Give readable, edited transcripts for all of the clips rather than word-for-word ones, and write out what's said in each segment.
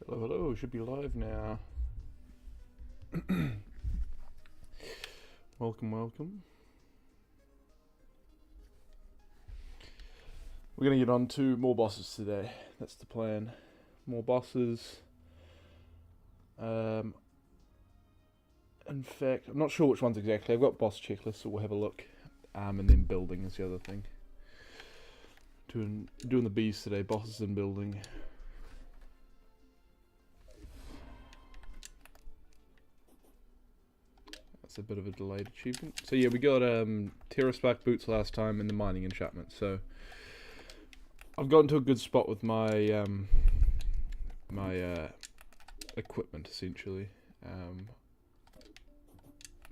Hello, hello, should be live now. Welcome, welcome. We're going to get on to more bosses today. That's the plan. More bosses. In fact, I'm not sure which ones exactly. I've got boss checklists, so we'll have a look. And then building is the other thing. Doing the bees today, bosses and building. That's a bit of a delayed achievement. So yeah, we got Terra Spark boots last time and the mining enchantment. So I've gotten to a good spot with my equipment essentially.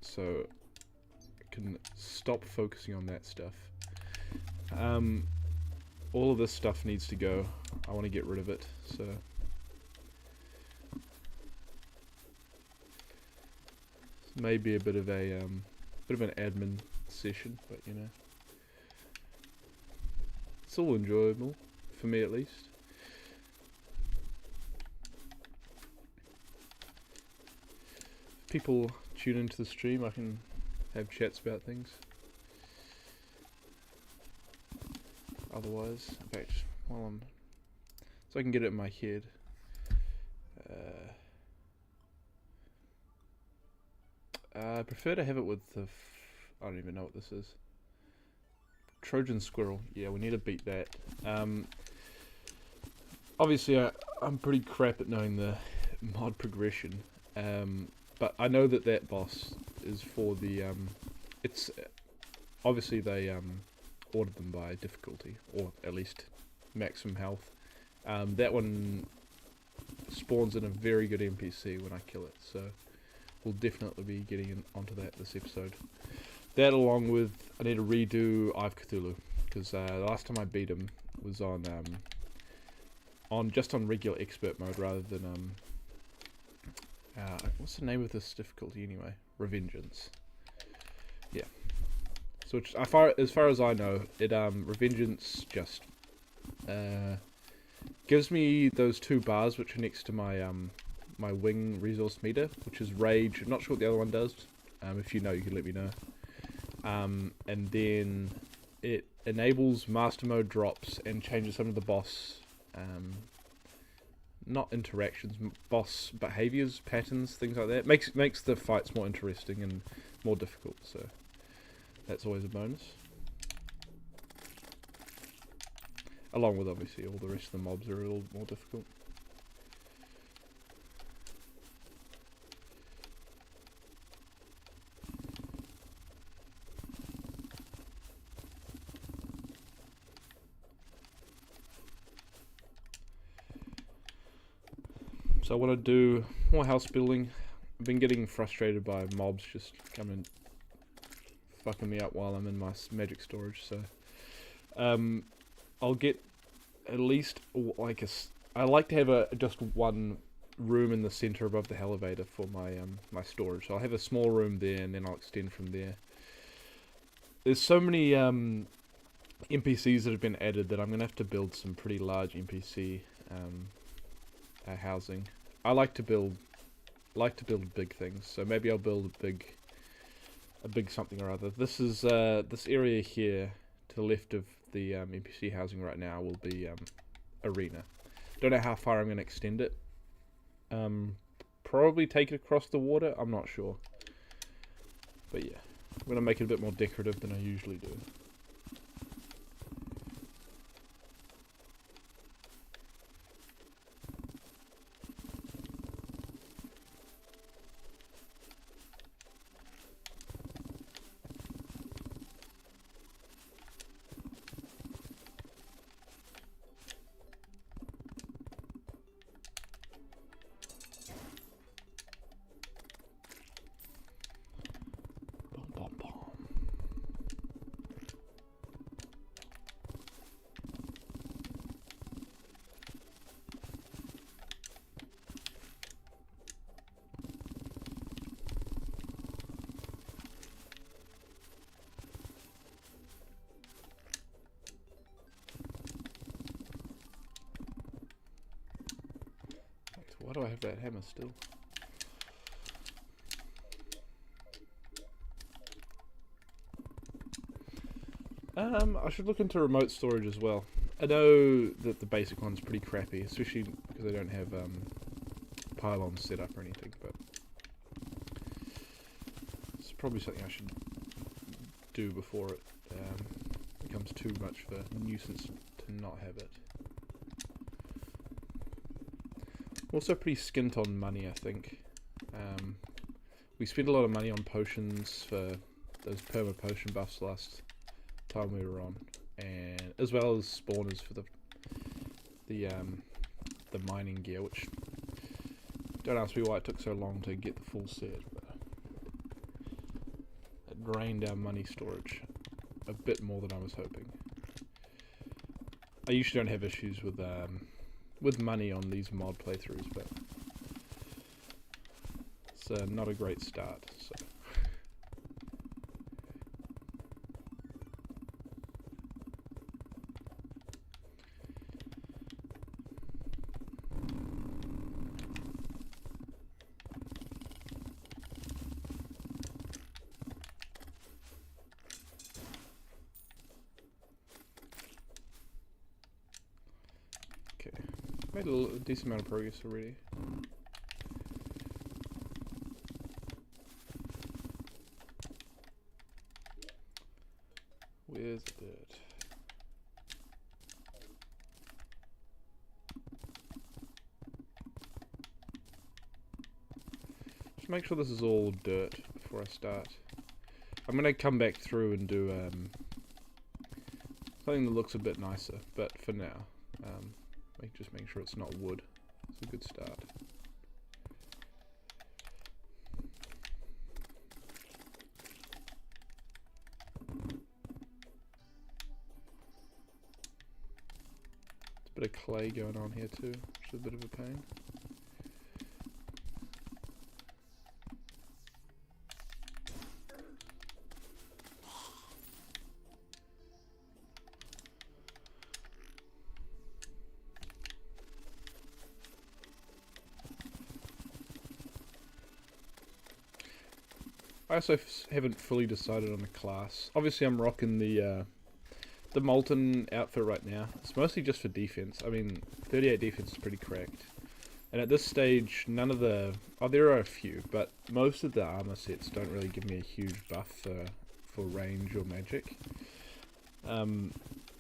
So I can stop focusing on that stuff. All of this stuff needs to go. I want to get rid of it. So maybe a bit of an admin session, but you know, it's all enjoyable for me at least. If people tune into the stream, I can have chats about things. Otherwise, in fact, so I can get it in my head. I prefer to have it with the. I don't even know what this is. Trojan squirrel. Yeah, we need to beat that. Obviously, I'm pretty crap at knowing the mod progression. But I know that boss is for the. It's obviously they ordered them by difficulty, or at least maximum health. That one spawns in a very good NPC when I kill it, so we'll definitely be getting onto that this episode. That along with, I need to redo Eye of Cthulhu, because the last time I beat him was on just on regular expert mode rather than what's the name of this difficulty anyway? Revengeance. Yeah. So which, as far as I know, it Revengeance just gives me those two bars which are next to my my wing resource meter, which is rage. I'm not sure what the other one does. If you know, you can let me know. And then it enables master mode drops and changes some of the boss not interactions, boss behaviors, patterns, things like that. Makes the fights more interesting and more difficult. So that's always a bonus. Along with obviously all the rest of the mobs are a little more difficult. So I want to do more house building. I've been getting frustrated by mobs just coming fucking me up while I'm in my magic storage, so I'll get at least like I like to have just one room in the center above the elevator for my my storage. So I'll have a small room there and then I'll extend from there. There's so many NPCs that have been added that I'm gonna have to build some pretty large NPC housing. I like to build big things, so maybe I'll build a big something or other. This is this area here to the left of the NPC housing right now will be arena. Don't know how far I'm going to extend it. Probably take it across the water. I'm not sure, but yeah, I'm going to make it a bit more decorative than I usually do. Why do I have that hammer still? I should look into remote storage as well. I know that the basic one's pretty crappy, especially because I don't have pylons set up or anything, but it's probably something I should do before it becomes too much of a nuisance to not have it. Also pretty skint on money, I think. We spent a lot of money on potions for those perma potion buffs last time we were on, and as well as spawners for the mining gear, which don't ask me why it took so long to get the full set, but it drained our money storage a bit more than I was hoping. I usually don't have issues with money on these mod playthroughs, but it's not a great start. So. Made a decent amount of progress already. Where's the dirt? Just make sure this is all dirt before I start. I'm gonna come back through and do something that looks a bit nicer, but for now, just make sure it's not wood. It's a good start. There's a bit of clay going on here too, which is a bit of a pain. I also haven't fully decided on a class. Obviously I'm rocking the Molten outfit right now. It's mostly just for defense. I mean, 38 defense is pretty cracked. And at this stage, none of the... Oh, there are a few, but most of the armor sets don't really give me a huge buff for range or magic.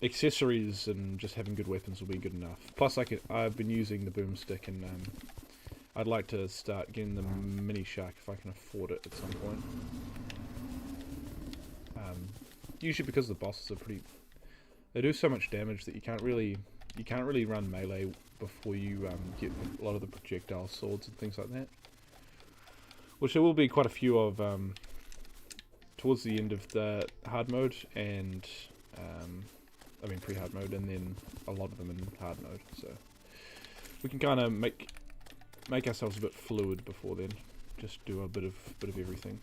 Accessories and just having good weapons will be good enough. Plus, I've been using the boomstick, and I'd like to start getting the mini shark if I can afford it at some point. Usually because the bosses are pretty... They do so much damage that you can't really run melee before you get a lot of the projectile swords and things like that. Which there will be quite a few of towards the end of the hard mode, and I mean pre-hard mode, and then a lot of them in hard mode. So we can kind of make ourselves a bit fluid before then. Just do a bit of everything.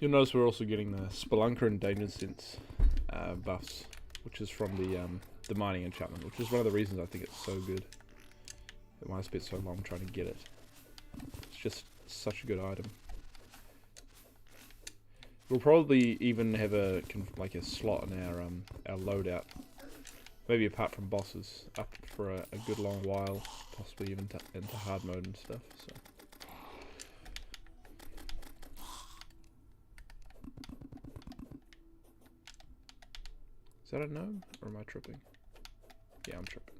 You'll notice we're also getting the Spelunker and Danger Sense buffs, which is from the mining enchantment, which is one of the reasons I think it's so good. And why I spent so long trying to get it. It's just such a good item. We'll probably even have a slot in our loadout, maybe apart from bosses, up for a good long while, possibly even into hard mode and stuff. So. Is that a gnome, or am I tripping? Yeah, I'm tripping.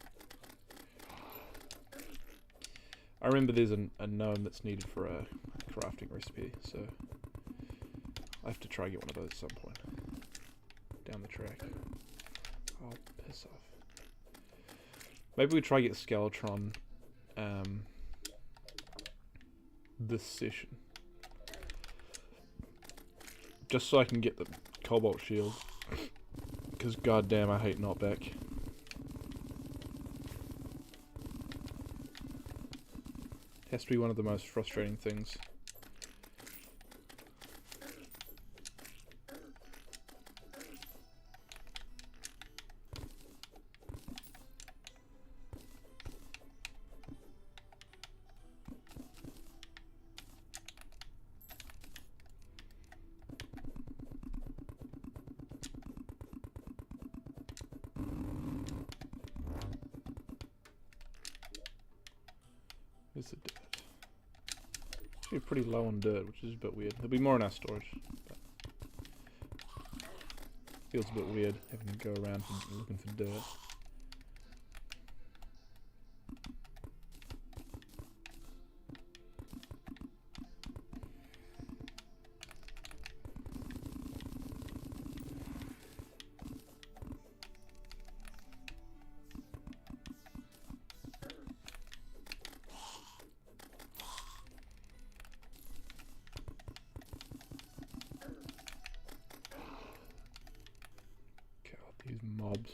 I remember there's a gnome that's needed for a crafting recipe, so I have to try and get one of those at some point down the track. Oh, piss off. Maybe we try and get Skeletron this session. Just so I can get the Cobalt Shield. Because goddamn, I hate knockback. Has to be one of the most frustrating things. Where's the dirt? Actually pretty low on dirt, which is a bit weird. There'll be more in our storage. But feels a bit weird having to go around looking for dirt. These mobs.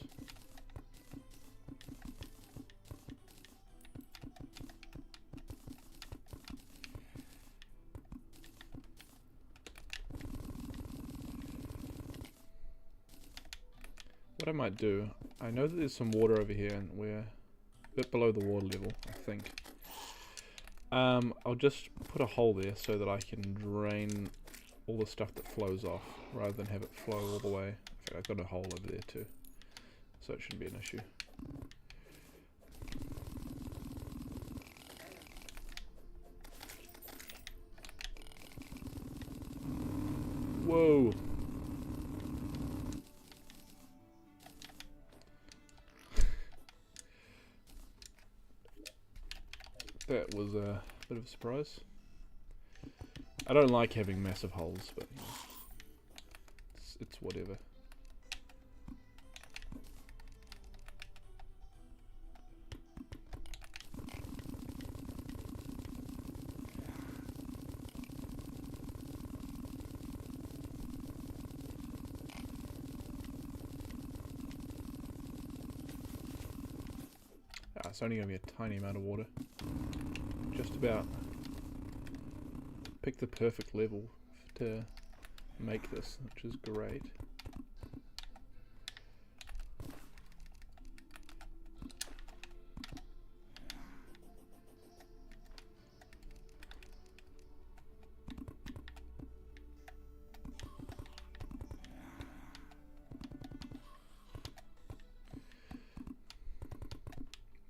What I might do, I know that there's some water over here and we're a bit below the water level, I think. I'll just put a hole there so that I can drain all the stuff that flows off rather than have it flow all the way. In fact, I've got a hole over there too, so it shouldn't be an issue. Whoa! That was a bit of a surprise. I don't like having massive holes, but you know, it's whatever. Ah, it's only going to be a tiny amount of water. Just about pick the perfect level to make this, which is great.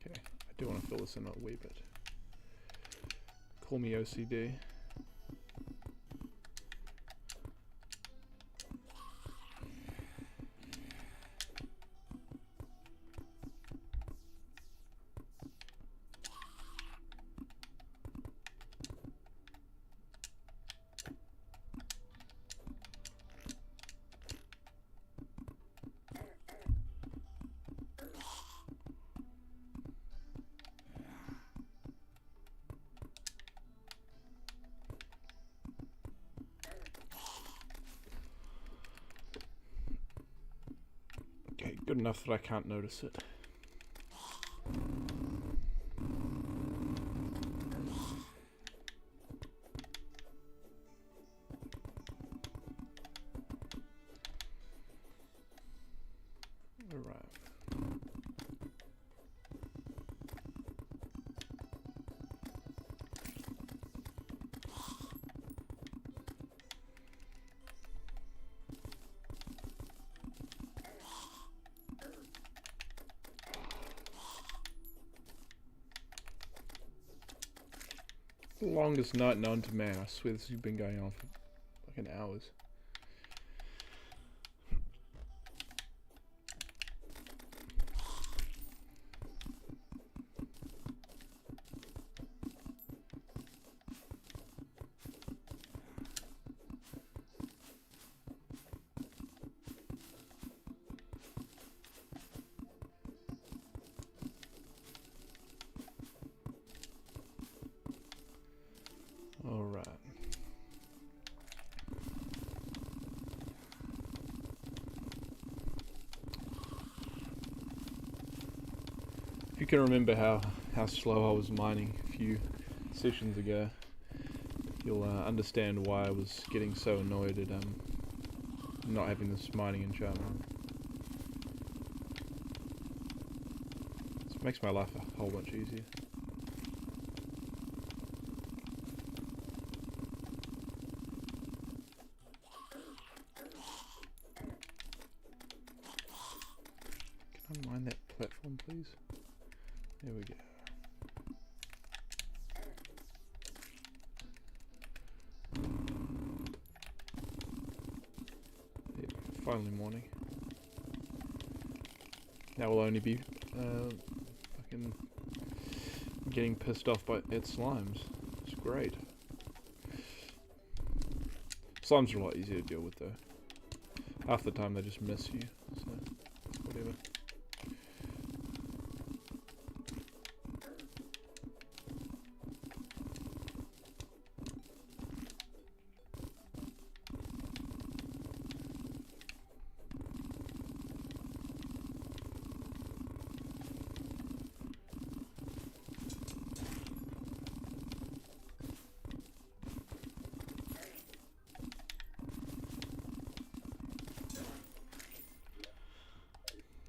Okay, I do want to fill this in a wee bit. Call me OCD. Okay, good enough that I can't notice it. Alright. The longest night known to man. I swear this has been going on for like an hours. you can remember how slow I was mining a few sessions ago, you'll understand why I was getting so annoyed at not having this mining enchantment. This makes my life a whole bunch easier. Can I mine that platform, please? There we go. Yeah, finally morning. Now we'll only be fucking getting pissed off at slimes. It's great. Slimes are a lot easier to deal with though. Half the time they just miss you, so whatever.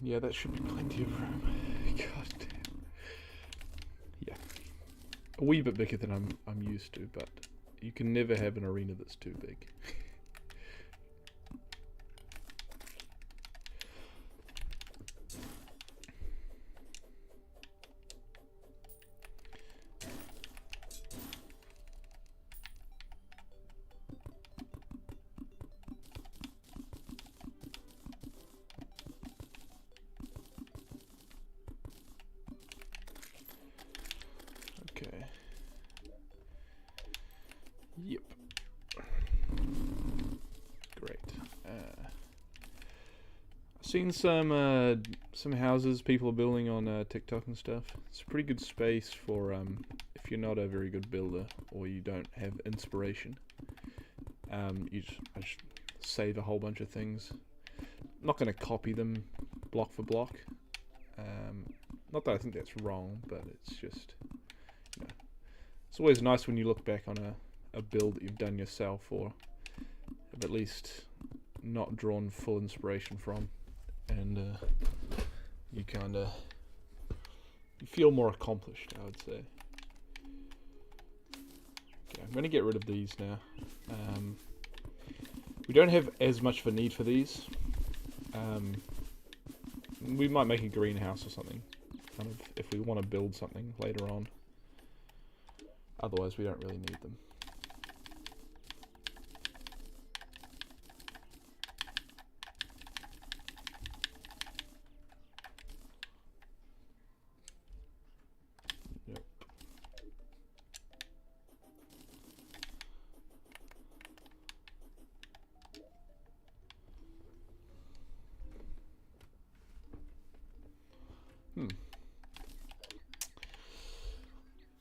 Yeah, that should be plenty of room. God damn. Yeah. A wee bit bigger than I'm used to, but you can never have an arena that's too big. Okay. Yep. Great. I've seen some houses people are building on TikTok and stuff. It's a pretty good space for if you're not a very good builder or you don't have inspiration. I just save a whole bunch of things. I'm not going to copy them block for block. Not that I think that's wrong, but it's just, you know, it's always nice when you look back on a build that you've done yourself or have at least not drawn full inspiration from, and you kind of feel more accomplished, I would say. Okay, I'm going to get rid of these now. We don't have as much of a need for these. We might make a greenhouse or something, kind of, if we want to build something later on. Otherwise, we don't really need them. Yep.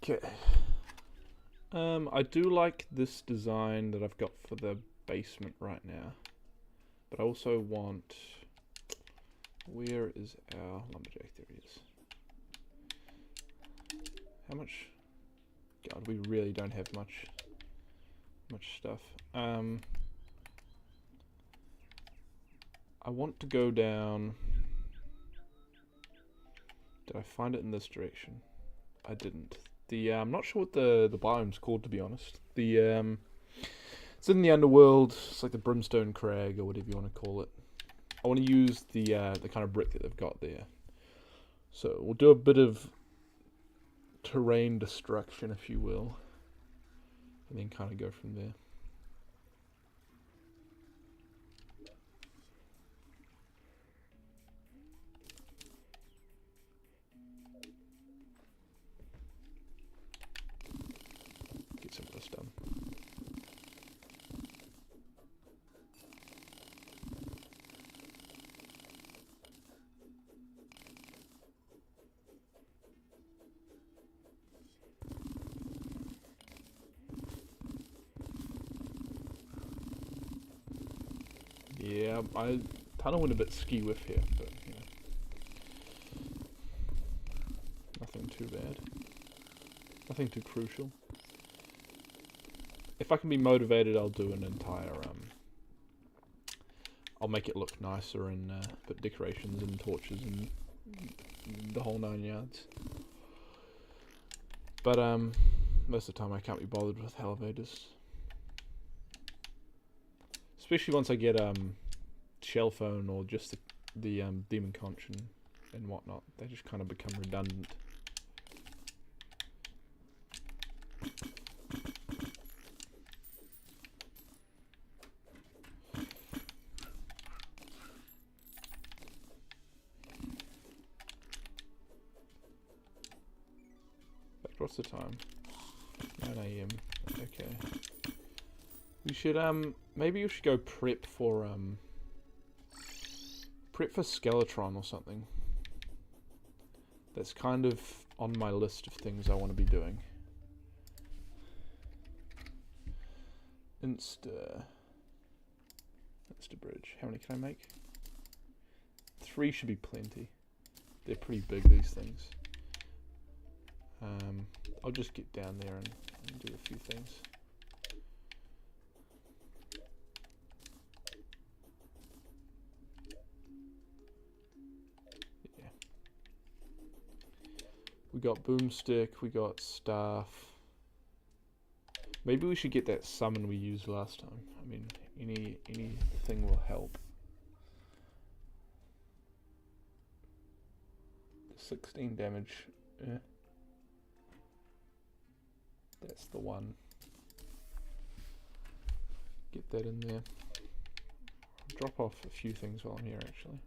Okay. I do like this design that I've got for the basement right now, but I also want, where is our lumberjack? There he is. How much? God, we really don't have much stuff. I want to go down. Did I find it in this direction? I didn't. I'm not sure what the biome's called, to be honest. It's in the underworld. It's like the brimstone crag or whatever you want to call it. I want to use the kind of brick that they've got there. So we'll do a bit of terrain destruction, if you will, and then kind of go from there. Get some of this done. Yeah, I kind of went a bit ski-whiff here, but you know. too bad. Nothing too crucial. If I can be motivated, I'll do an entire, I'll make it look nicer and put decorations and torches and the whole 9 yards. But most of the time I can't be bothered with elevators. Especially once I get shell phone or just the demon conch and whatnot. They just kind of become redundant. What's the time? 9 AM. Okay. We should maybe we should go prep for Skeletron or something. That's kind of on my list of things I want to be doing. Insta bridge. How many can I make? 3 should be plenty. They're pretty big, these things. I'll just get down there and do a few things. Yeah. We got boomstick, we got staff. Maybe we should get that summon we used last time. I mean, anything will help. 16 damage. Yeah. That's the one. Get that in there. Drop off a few things while I'm here, actually.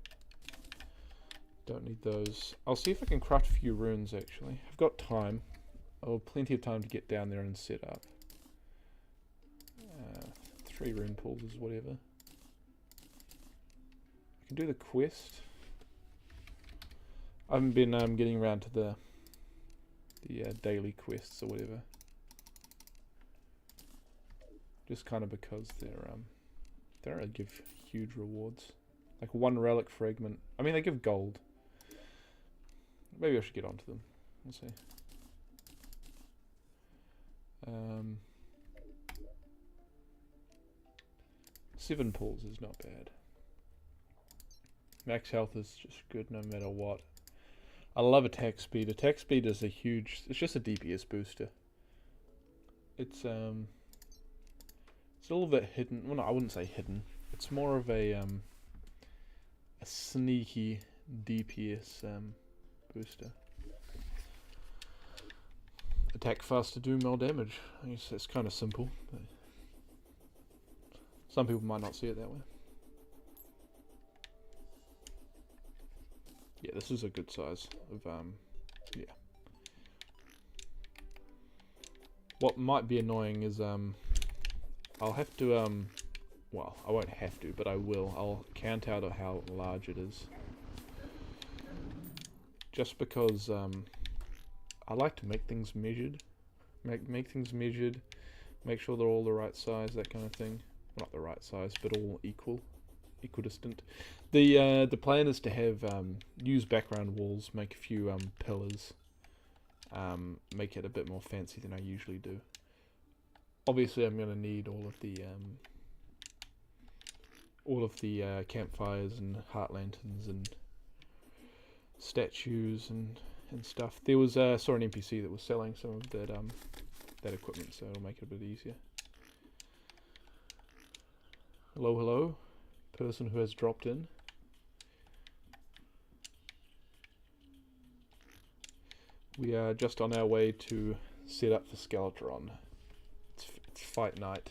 Don't need those. I'll see if I can craft a few runes, actually. I've got time. I'll have plenty of time to get down there and set up. 3 rune pools is whatever. I can do the quest. I haven't been getting around to the daily quests or whatever. Just kind of because they don't really give huge rewards. Like 1 relic fragment. I mean, they give gold. Maybe I should get onto them. We'll see. 7 pulls is not bad. Max health is just good no matter what. I love attack speed. Attack speed is a huge... It's just a DPS booster. It's a little bit hidden. Well, no, I wouldn't say hidden. It's more of a sneaky DPS booster. Attack faster, do more damage. I guess it's kind of simple. But some people might not see it that way. Yeah, this is a good size of yeah. What might be annoying is I'll have to well, I won't have to, but I will. I'll count out how large it is. Just because I like to make things measured. Make things measured, make sure they're all the right size, that kind of thing. Well, not the right size, but all equidistant. The plan is to have use background walls, make a few pillars, make it a bit more fancy than I usually do. Obviously, I'm going to need all of the campfires and heart lanterns and statues and stuff. There was saw an NPC that was selling some of that equipment, so it'll make it a bit easier. Hello, hello, person who has dropped in. We are just on our way to set up for Skeletron. It's fight night.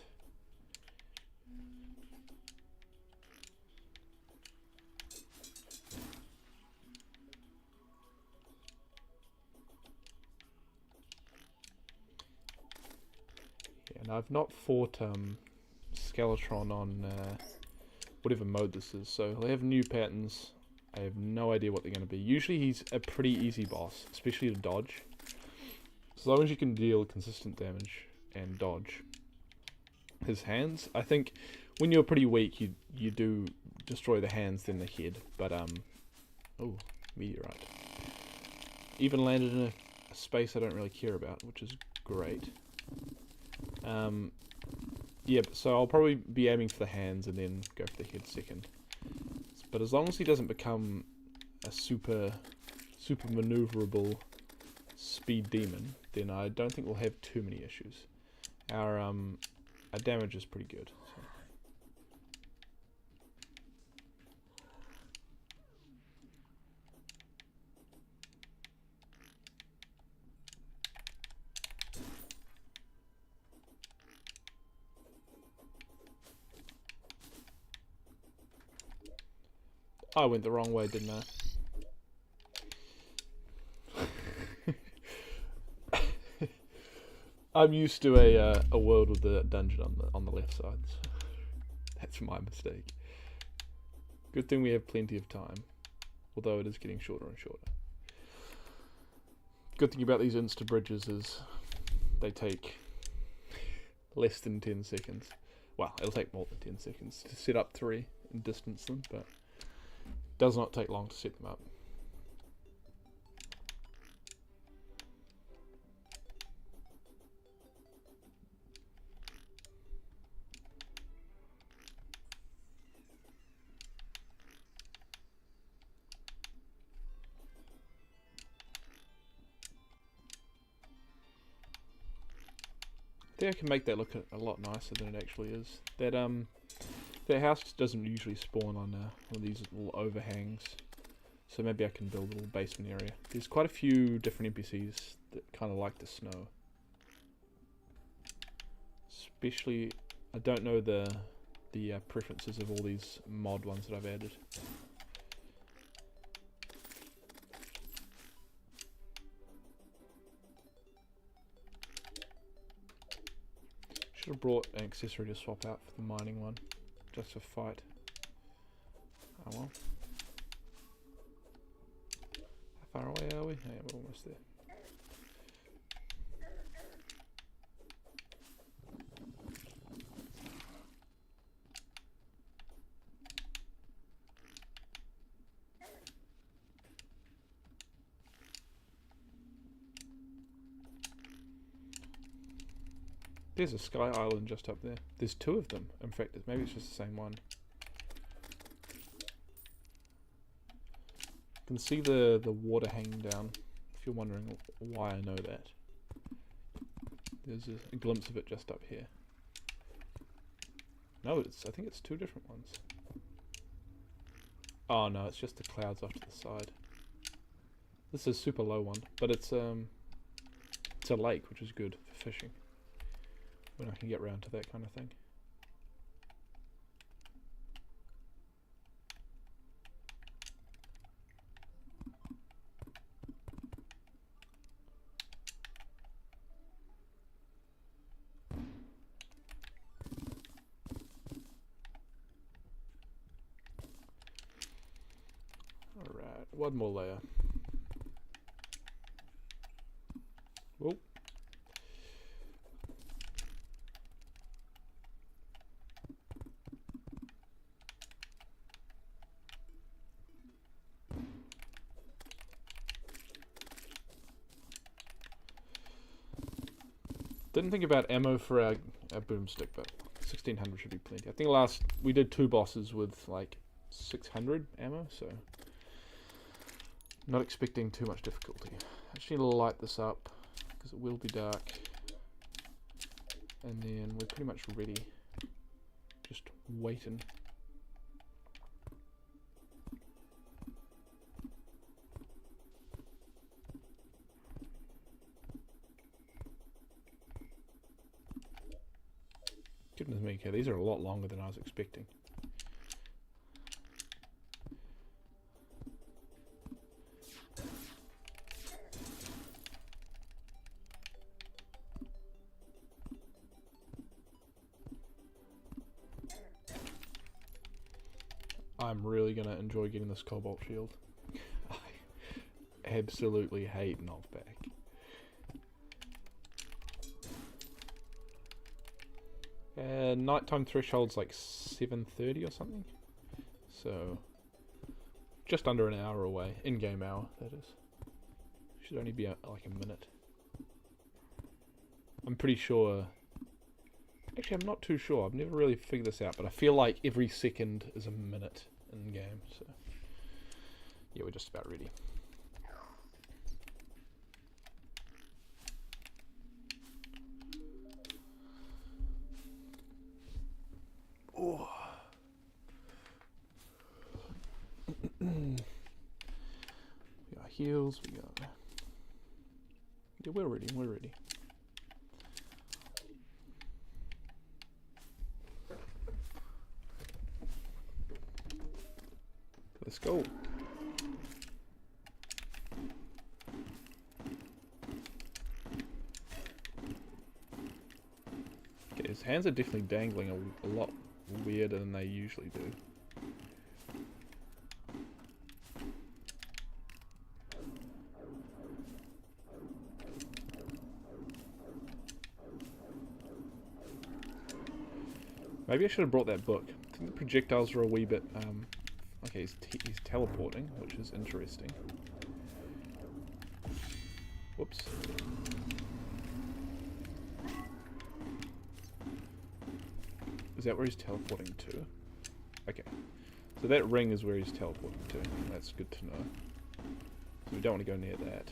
Yeah, and I've not fought Skeletron on whatever mode this is, so they have new patterns. I have no idea what they're going to be. Usually he's a pretty easy boss, especially to dodge. As long as you can deal consistent damage and dodge his hands. I think when you're pretty weak, you do destroy the hands, then the head. But oh, meteorite. Even landed in a space I don't really care about, which is great. Yeah, so I'll probably be aiming for the hands and then go for the head second. But as long as he doesn't become a super maneuverable speed demon, then I don't think we'll have too many issues. Our damage is pretty good. So. I went the wrong way, didn't I? I'm used to a world with the dungeon on the left side. So that's my mistake. Good thing we have plenty of time, although it is getting shorter and shorter. Good thing about these insta bridges is they take less than 10 seconds. Well, it'll take more than 10 seconds to set up 3 and distance them, but does not take long to set them up. I think I can make that look a lot nicer than it actually is. That house doesn't usually spawn on one of these little overhangs, so maybe I can build a little basement area. There's quite a few different NPCs that kind of like the snow. Especially, I don't know the preferences of all these mod ones that I've added. Should have brought an accessory to swap out for the mining one, just for fight. Oh well. How far away are we? Yeah, we're almost there. There's a sky island just up there. There's 2 of them. In fact, maybe it's just the same one. You can see the water hanging down, if you're wondering why I know that. There's a glimpse of it just up here. No, I think it's 2 different ones. Oh no, it's just the clouds off to the side. This is a super low one, but it's a lake, which is good for fishing. When I can get round to that kind of thing. Alright, one more layer. Whoa. Didn't think about ammo for our boomstick, but 1600 should be plenty. I think we did 2 bosses with like 600 ammo, so not expecting too much difficulty. I just need to light this up because it will be dark, and then we're pretty much ready. Just waiting. Goodness me, okay, these are a lot longer than I was expecting. I'm really going to enjoy getting this cobalt shield. I absolutely hate knockback. Nighttime threshold's like 7:30 or something. So, just under an hour away. In-game hour, that is. Should only be like a minute. I'm pretty sure. Actually, I'm not too sure. I've never really figured this out, but I feel like every second is a minute in game. So yeah, we're just about ready. Oh. We got heals. We got. Yeah, we're ready. We're ready. Let's go. Okay, his hands are definitely dangling a lot weirder than they usually do. Maybe I should have brought that book. I think the projectiles are a wee bit... okay, he's teleporting, which is interesting. Whoops. Is that where he's teleporting to? Okay. So that ring is where he's teleporting to. That's good to know. So we don't want to go near that.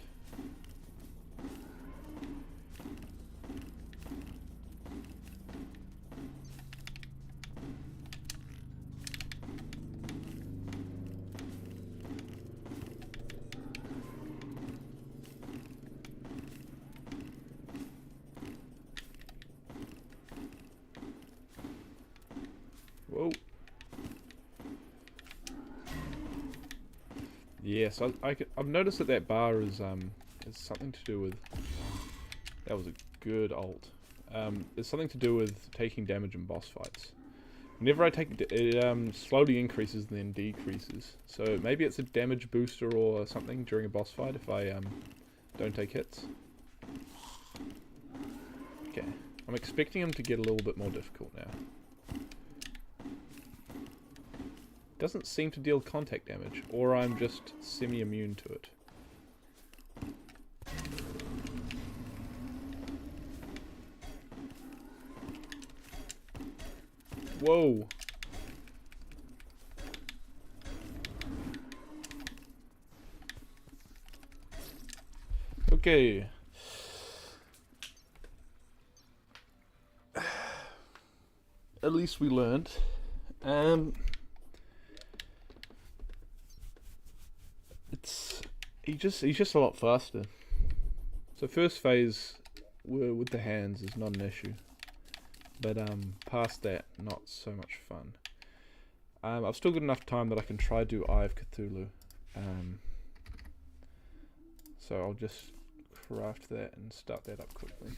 Whoa. Yes, I've noticed that bar is something to do with... That was a good ult. It's something to do with taking damage in boss fights. Whenever I take it, slowly increases and then decreases. So maybe it's a damage booster or something during a boss fight if I don't take hits. Okay, I'm expecting him to get a little bit more difficult now. Doesn't seem to deal contact damage, or I'm just semi-immune to it. Whoa! Okay. At least we learned. He's just a lot faster. So first phase with the hands is not an issue, but past that, not so much fun. I've still got enough time that I can try do Eye of Cthulhu. So I'll just craft that and start that up quickly.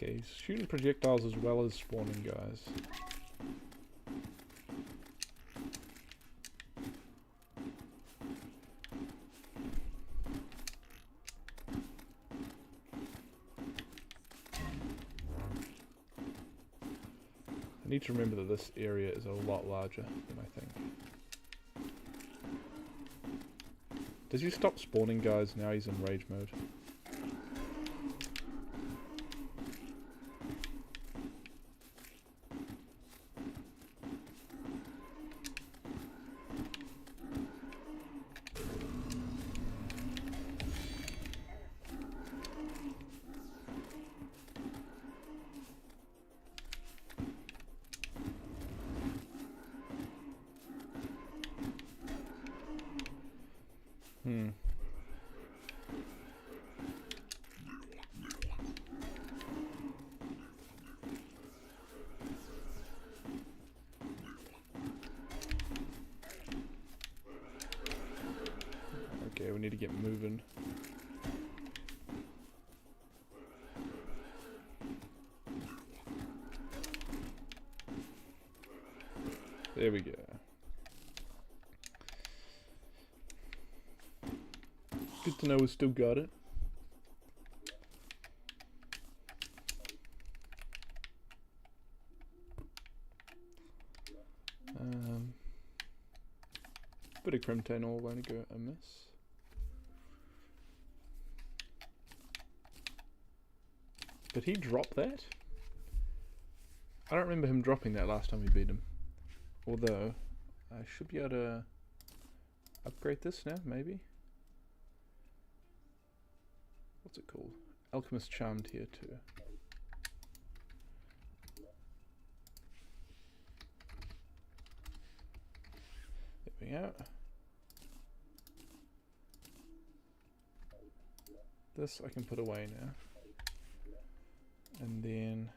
Okay, he's shooting projectiles as well as spawning guys. I need to remember that this area is a lot larger than I think. Does he stop spawning guys now he's in rage mode? Okay, we need to get moving. There we go. Good to know we still got it. Bit of crimtane all won't go amiss. Did he drop that? I don't remember him dropping that last time we beat him. Although, I should be able to upgrade this now, maybe? What's it called? Alchemist Charm Tier 2. There we go. This I can put away now. And then...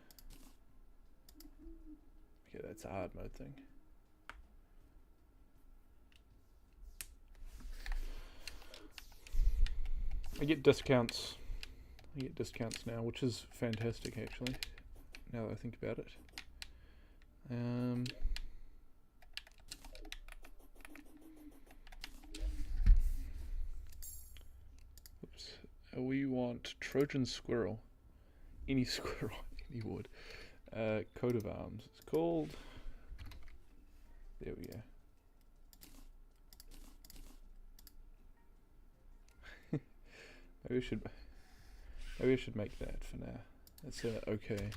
okay, that's a hard mode thing. I get discounts. I get discounts now, which is fantastic actually, now that I think about it. Oops. We want Trojan Squirrel. Any squirrel, any wood. Coat of Arms, it's called. There we go. Maybe I should make that for now. That's okay.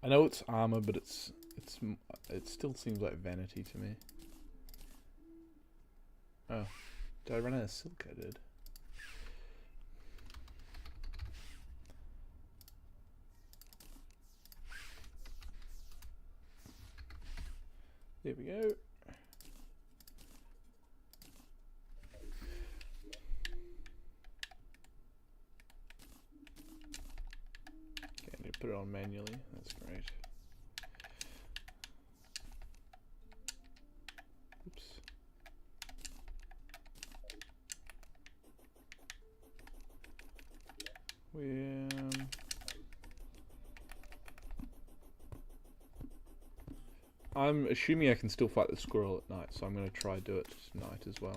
I know it's armor, but it still seems like vanity to me. Oh, did I run out of silk? I did. There we go. Put it on manually, that's great. Oops. I'm assuming I can still fight the squirrel at night, so I'm going to try do it tonight as well.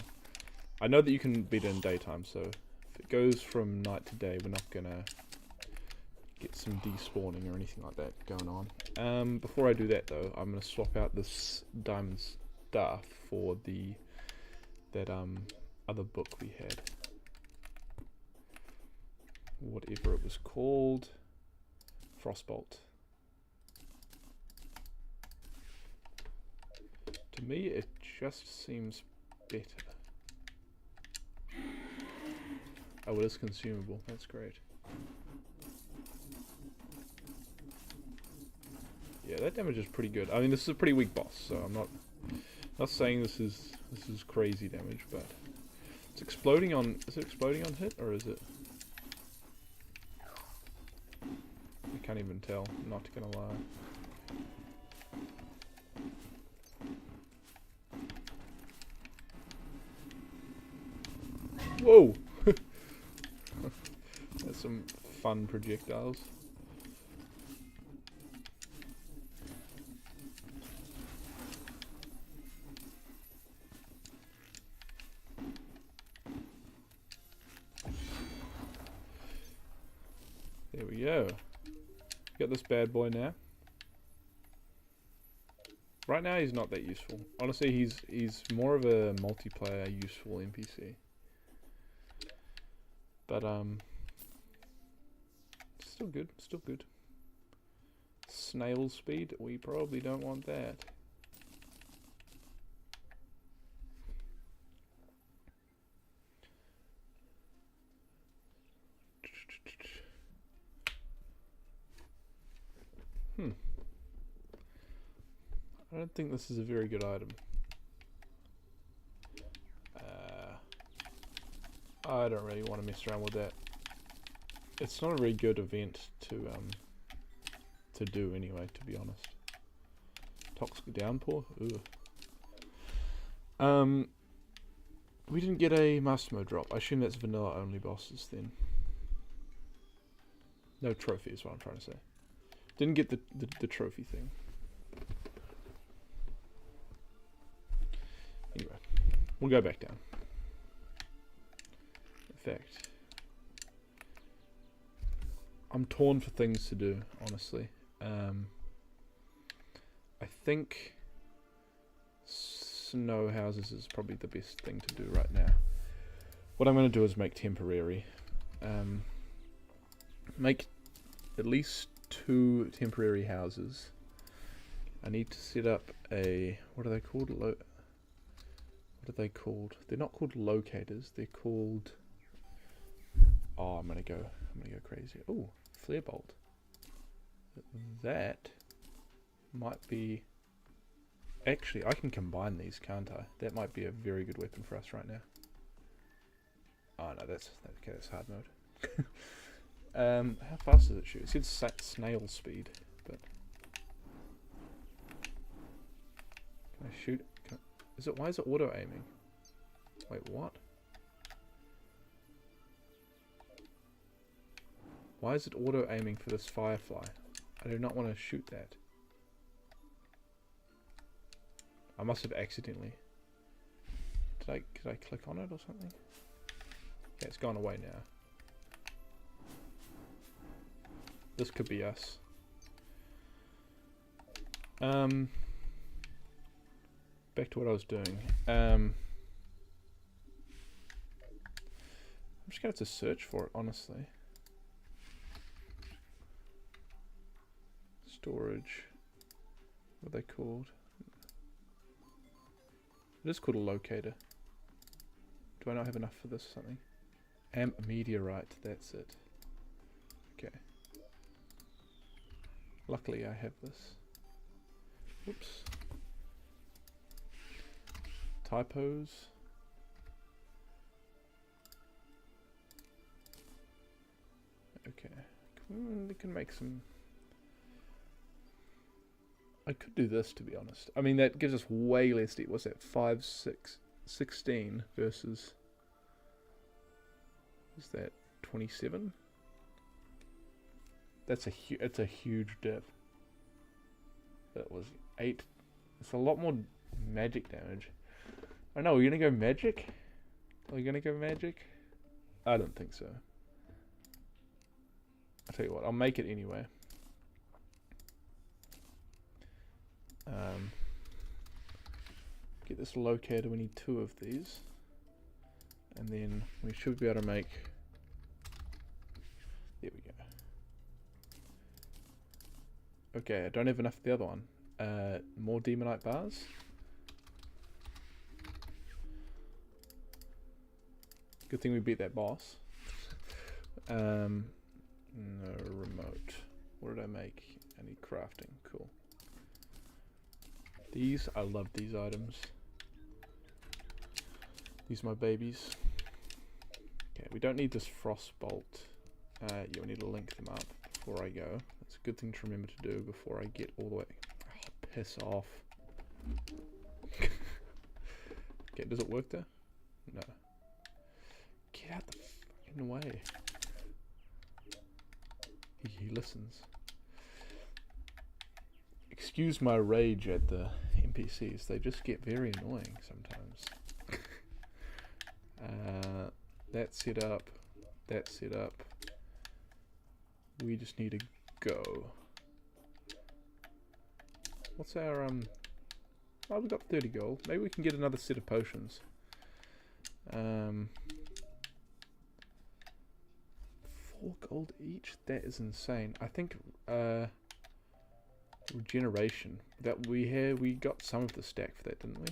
I know that you can beat it in daytime, so if it goes from night to day, we're not going to get some despawning or anything like that going on. Before I do that though, I'm going to swap out this diamond stuff for that other book we had. Whatever it was called. Frostbolt. To me it just seems better. Oh, it is consumable, that's great. Yeah, that damage is pretty good. I mean, this is a pretty weak boss, so I'm not saying this is crazy damage, but it's exploding on. Is it exploding on hit, or is it? I can't even tell. I'm not gonna lie. Whoa! That's some fun projectiles. There we go. Got this bad boy now. Right now he's not that useful. Honestly, he's more of a multiplayer useful NPC. But still good, still good. Snail speed, we probably don't want that. I don't think this is a very good item. I don't really want to mess around with that. It's not a very good event to do anyway, to be honest. Toxic downpour? Ooh. We didn't get a master mode drop. I assume that's vanilla only bosses then. No trophy is what I'm trying to say. Didn't get the trophy thing. We'll go back down. In fact, I'm torn for things to do, honestly. I think snow houses is probably the best thing to do right now. What I'm going to do is make temporary. Make at least 2 temporary houses. I need to set up a... what are they called? What are they called? They're not called locators. They're called... oh, I'm gonna go crazy. Oh, flare bolt. That might be... actually, I can combine these, can't I? That might be a very good weapon for us right now. Oh no, that's okay. That's hard mode. How fast does it shoot? It said snail speed, but can I shoot? Why is it auto aiming? Wait, what? Why is it auto aiming for this firefly? I do not want to shoot that. I must have accidentally. Could I click on it or something? Yeah, it's gone away now. This could be us. Back to what I was doing. I'm just gonna have to search for it, honestly. Storage. What are they called? It is called a locator. Do I not have enough for this or something? Amp meteorite, that's it. Okay. Luckily I have this. Whoops. Typos. Okay. We can make some... I could do this, to be honest. I mean, that gives us way less... what's that? 5, 6, 16 versus... is that 27? That's it's a huge dip. That was 8. It's a lot more magic damage. I know, we're gonna go magic? Are we gonna go magic? I don't think so. I'll tell you what, I'll make it anyway. Get this locator, we need 2 of these. And then we should be able to make... there we go. Okay, I don't have enough of the other one. More demonite bars. Good thing we beat that boss. No remote. What did I make? I need crafting. Cool. These, I love these items. These are my babies. Okay, we don't need this frost bolt. Yeah, we need to link them up before I go. That's a good thing to remember to do before I get all the way. Oh, piss off. Okay, does it work there? No. Get out the fucking way. He listens. Excuse my rage at the NPCs. They just get very annoying sometimes. That's set up. That's set up. We just need to go. What's our oh, we got 30 gold. Maybe we can get another set of potions. 4 gold each? That is insane. I think regeneration. That we got some of the stack for that, didn't we?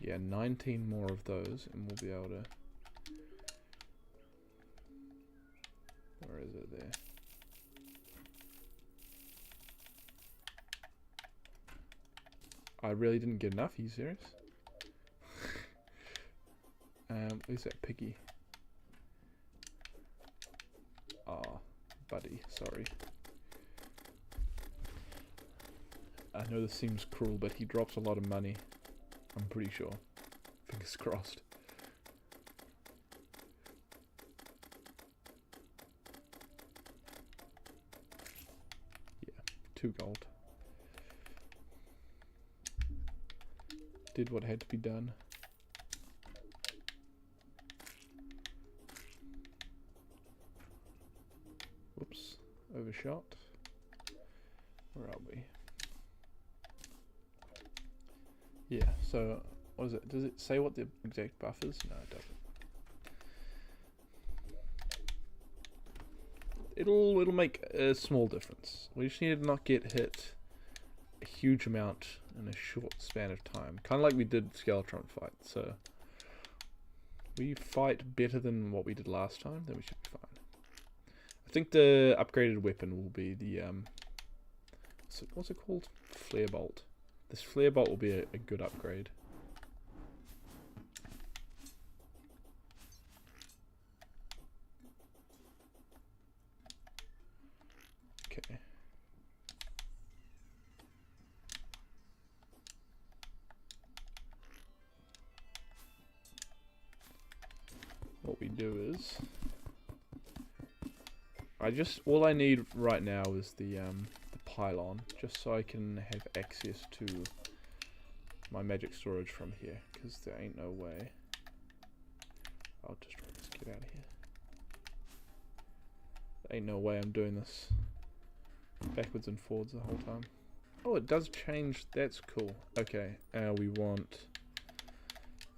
Yeah, 19 more of those and we'll be able to... where is it there? I really didn't get enough, are you serious? Where's that piggy? Oh, buddy, sorry. I know this seems cruel, but he drops a lot of money. I'm pretty sure. Fingers crossed. Yeah, 2 gold. Did what had to be done. overshot. Where are we? Yeah, so what is it? Does it say what the exact buff is? No, it doesn't. It'll make a small difference. We just need to not get hit a huge amount in a short span of time. Kind of like we did Skeletron fight. So we fight better than what we did last time, then we should be fine. I think the upgraded weapon will be the what's it called? Flare bolt. This flare bolt will be a good upgrade. Okay. What we do is all I need right now is the pylon, just so I can have access to my magic storage from here, because there ain't no way. I'll just try to get out of here. There ain't no way I'm doing this backwards and forwards the whole time. Oh, it does change. That's cool. Okay, we want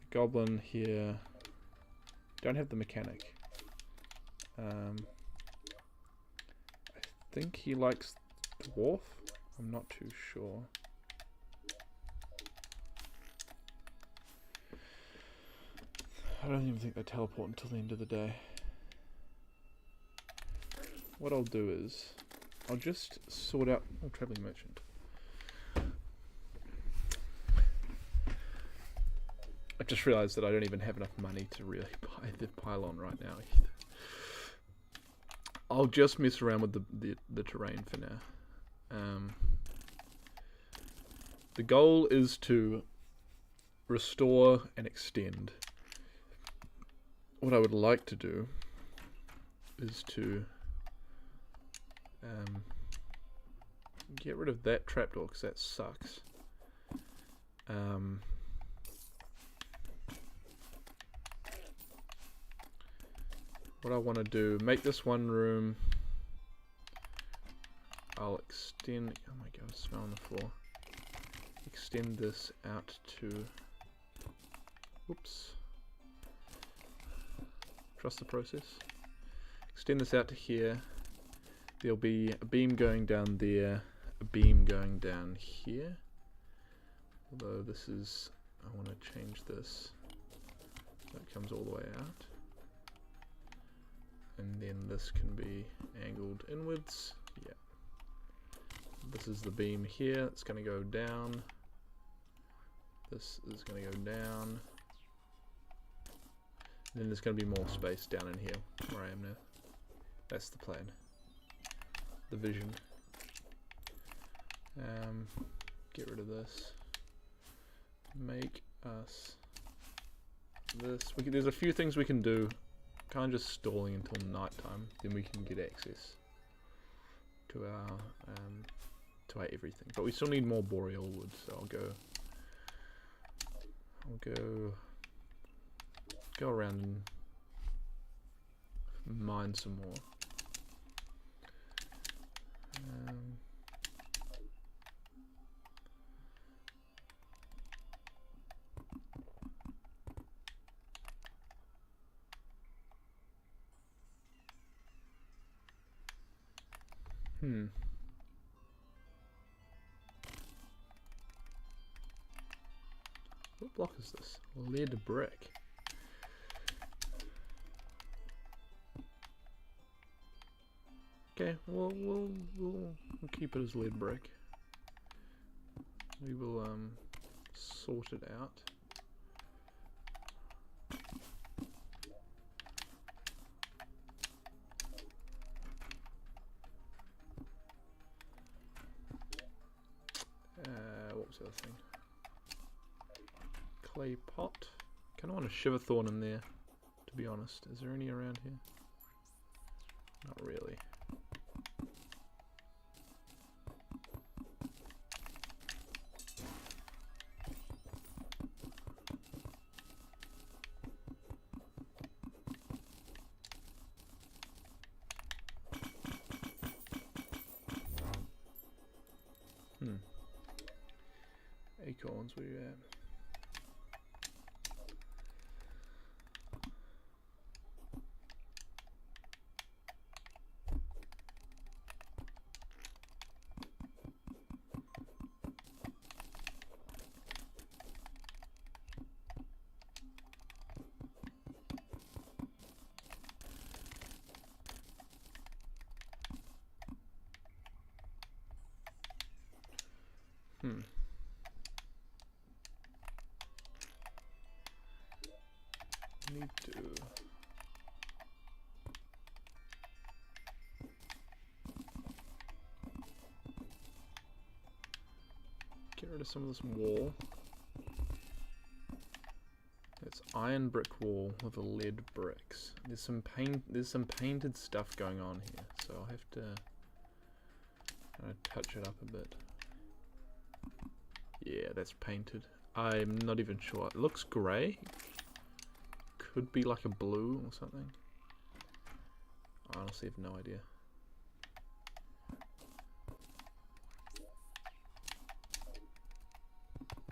the goblin here. Don't have the mechanic. I think he likes dwarf. I'm not too sure. I don't even think they teleport until the end of the day. What I'll do is I'll just sort out traveling merchant. I just realised that I don't even have enough money to really buy the pylon right now either. I'll just mess around with the terrain for now. The goal is to restore and extend. What I would like to do is to get rid of that trapdoor, because that sucks. What I want to do, make this one room. I'll extend. Oh my god, smell on the floor. Extend this out to. Oops. Trust the process. Extend this out to here. There'll be a beam going down there, a beam going down here. Although this is, I want to change this so it comes all the way out. And then this can be angled inwards. Yeah. This is the beam here. It's going to go down. This is going to go down. And then there's going to be more space down in here where I am now. That's the plan. The vision. Get rid of this. Make us this. There's a few things we can do. Kind of just stalling until night time, then we can get access to our everything. But we still need more boreal wood, so I'll go around and mine some more. What block is this? Lead brick. Okay, well we'll keep it as lead brick. We will sort it out. What was the other thing? Clay pot. Kind of want a Shiverthorn in there, to be honest. Is there any around here? Not really. Acorns, where you at? Need to get rid of some of this wall. It's iron brick wall with the lead bricks. There's some painted stuff going on here, so I'll have to touch it up a bit. Yeah, that's painted. I'm not even sure. It looks grey. Could be like a blue or something. I honestly have no idea.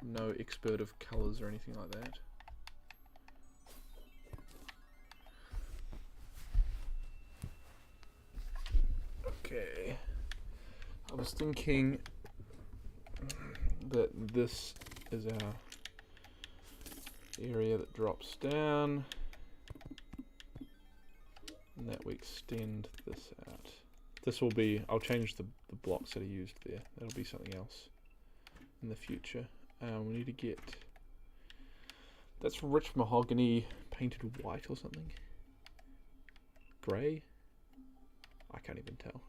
No expert of colours or anything like that. Okay. I was thinking that this is our area that drops down, and that we extend this out. This will be, I'll change the blocks that are used there. That'll be something else in the future. We need to get, that's rich mahogany painted white or something. Grey? I can't even tell.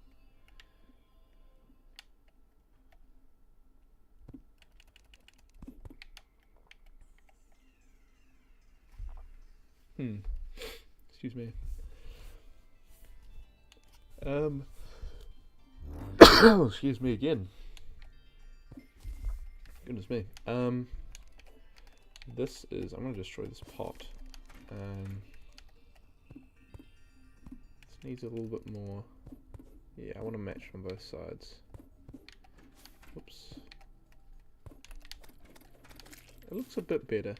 Excuse me. Excuse me again. Goodness me. This is, I'm gonna destroy this pot. This needs a little bit more. Yeah, I want to match on both sides. Whoops. It looks a bit better.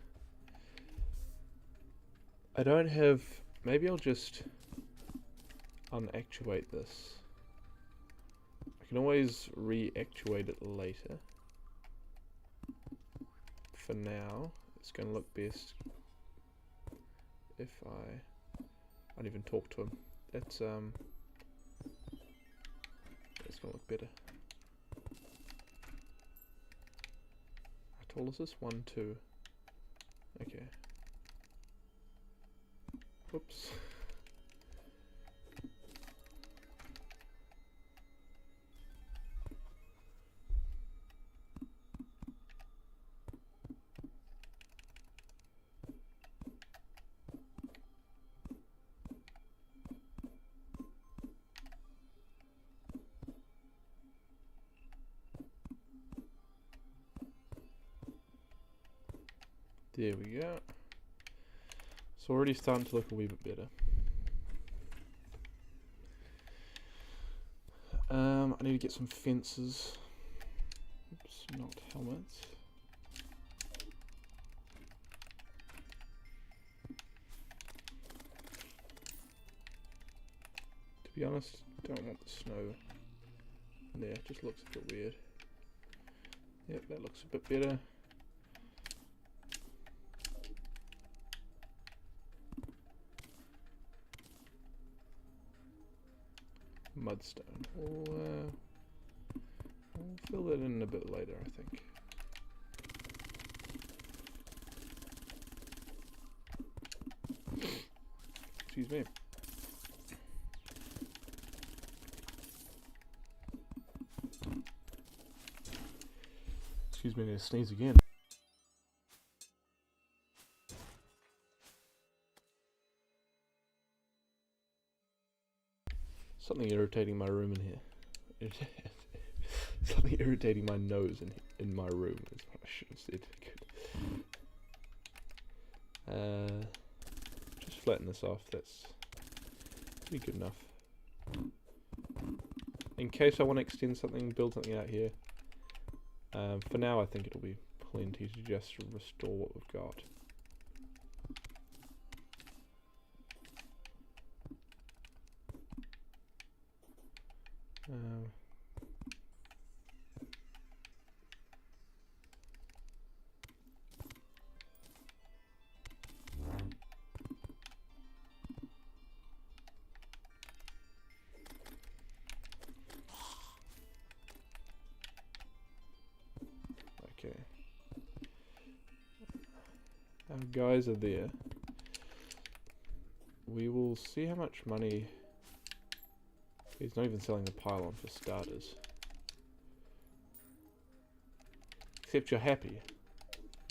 I don't have, maybe I'll just unactuate this. I can always reactuate it later. For now, it's going to look best if I don't even talk to him. That's going to look better. How tall is this? 1, 2. Okay. Whoops. There we go. It's already starting to look a wee bit better. I need to get some fences. Oops, not helmets. To be honest, don't want the snow there. It just looks a bit weird. Yep, that looks a bit better. Mudstone. We'll fill that in a bit later, I think. Excuse me. Excuse me, I'm gonna sneeze again. Something irritating my room in here. Something irritating my nose in my room is what I should have said. Good. Just flatten this off. That's pretty good enough. In case I want to extend something, build something out here, For now, I think it'll be plenty to just restore what we've got. Okay. Our guys are there. We will see how much money... He's not even selling the pylon for starters. Except you're happy.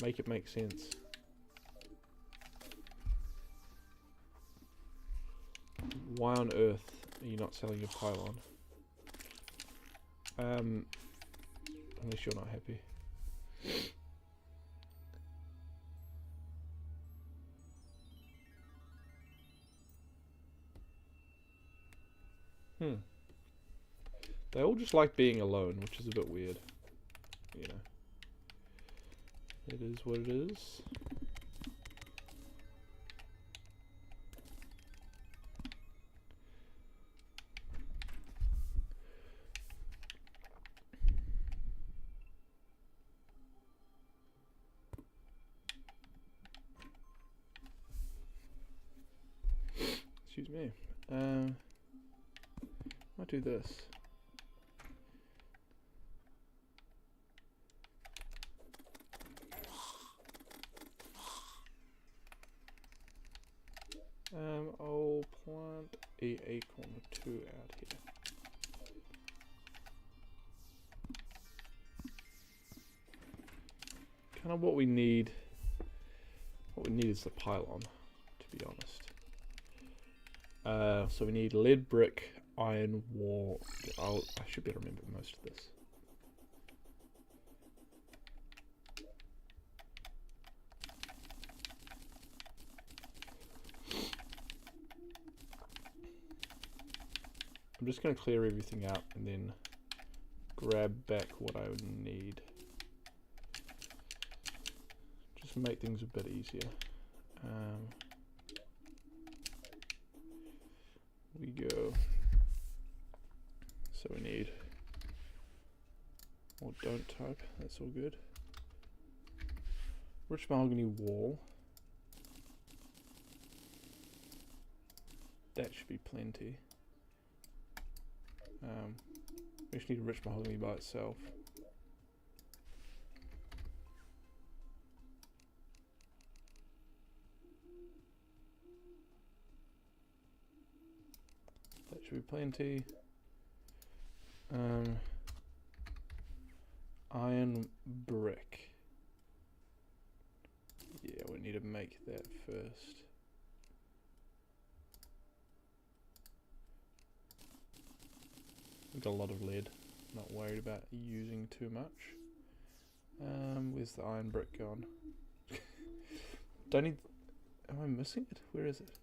Make it make sense. Why on earth are you not selling your pylon? Unless you're not happy. They all just like being alone, which is a bit weird. You know. It is what it is. Excuse me. Might do this. I'll plant a acorn or two out here. Kind of what we need. What we need is the pylon, to be honest. So we need lead brick, iron wall. I should be able to remember most of this. I'm just going to clear everything out and then grab back what I would need. Just to make things a bit easier. We go. So we need, or don't type, that's all good. Rich mahogany wall. That should be plenty. We just need a rich mahogany by itself. That should be plenty. Iron brick. Yeah, we need to make that first. We've got a lot of lead. Not worried about using too much. Where's the iron brick gone? Don't need... Am I missing it? Where is it?